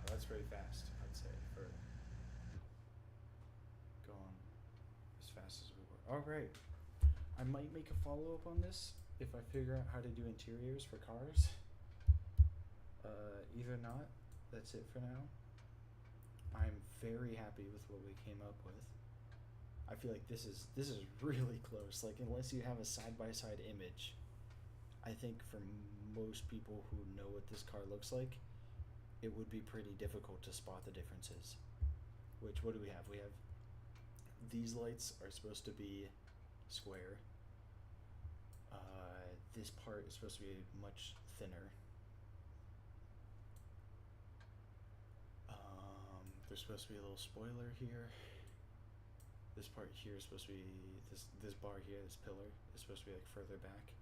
That's very fast, I'd say, for going as fast as we were. Alright. I might make a follow-up on this if I figure out how to do interiors for cars. Either not, that's it for now. I'm very happy with what we came up with. I feel like this is really close. Like, unless you have a side-by-side image, I think for most people who know what this car looks like, it would be pretty difficult to spot the differences. Which, what do we have? We have these lights are supposed to be square. This part is supposed to be much thinner. There's supposed to be a little spoiler here. This part here is supposed to be this bar here, this pillar is supposed to be like further back.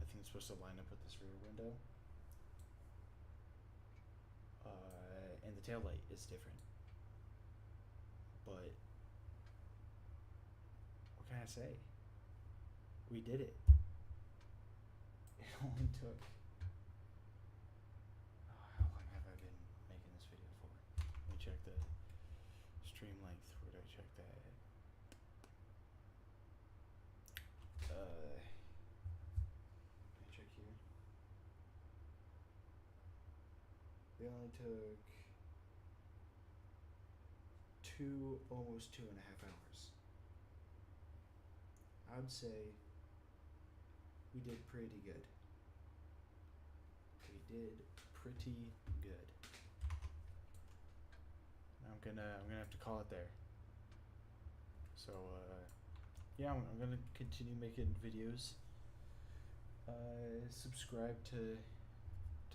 I think it's supposed to line up with this rear window. And the taillight is different. But what can I say? We did it. It only took how long have I been making this video for? Let me check the stream length. Where did I check that? Let me check here. They only took almost 2.5 hours. I would say we did pretty good. We did pretty good. I'm gonna have to call it there. So yeah, I'm gonna continue making videos. Subscribe to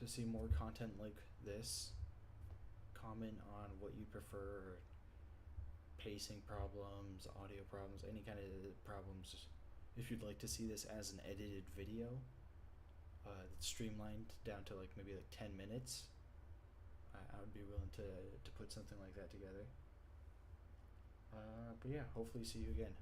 see more content like this. Comment on what you prefer, pacing problems, audio problems, any kind of problems. If you'd like to see this as an edited video, that's streamlined down to like maybe like 10 minutes, I would be willing to put something like that together. But yeah, hopefully see you again.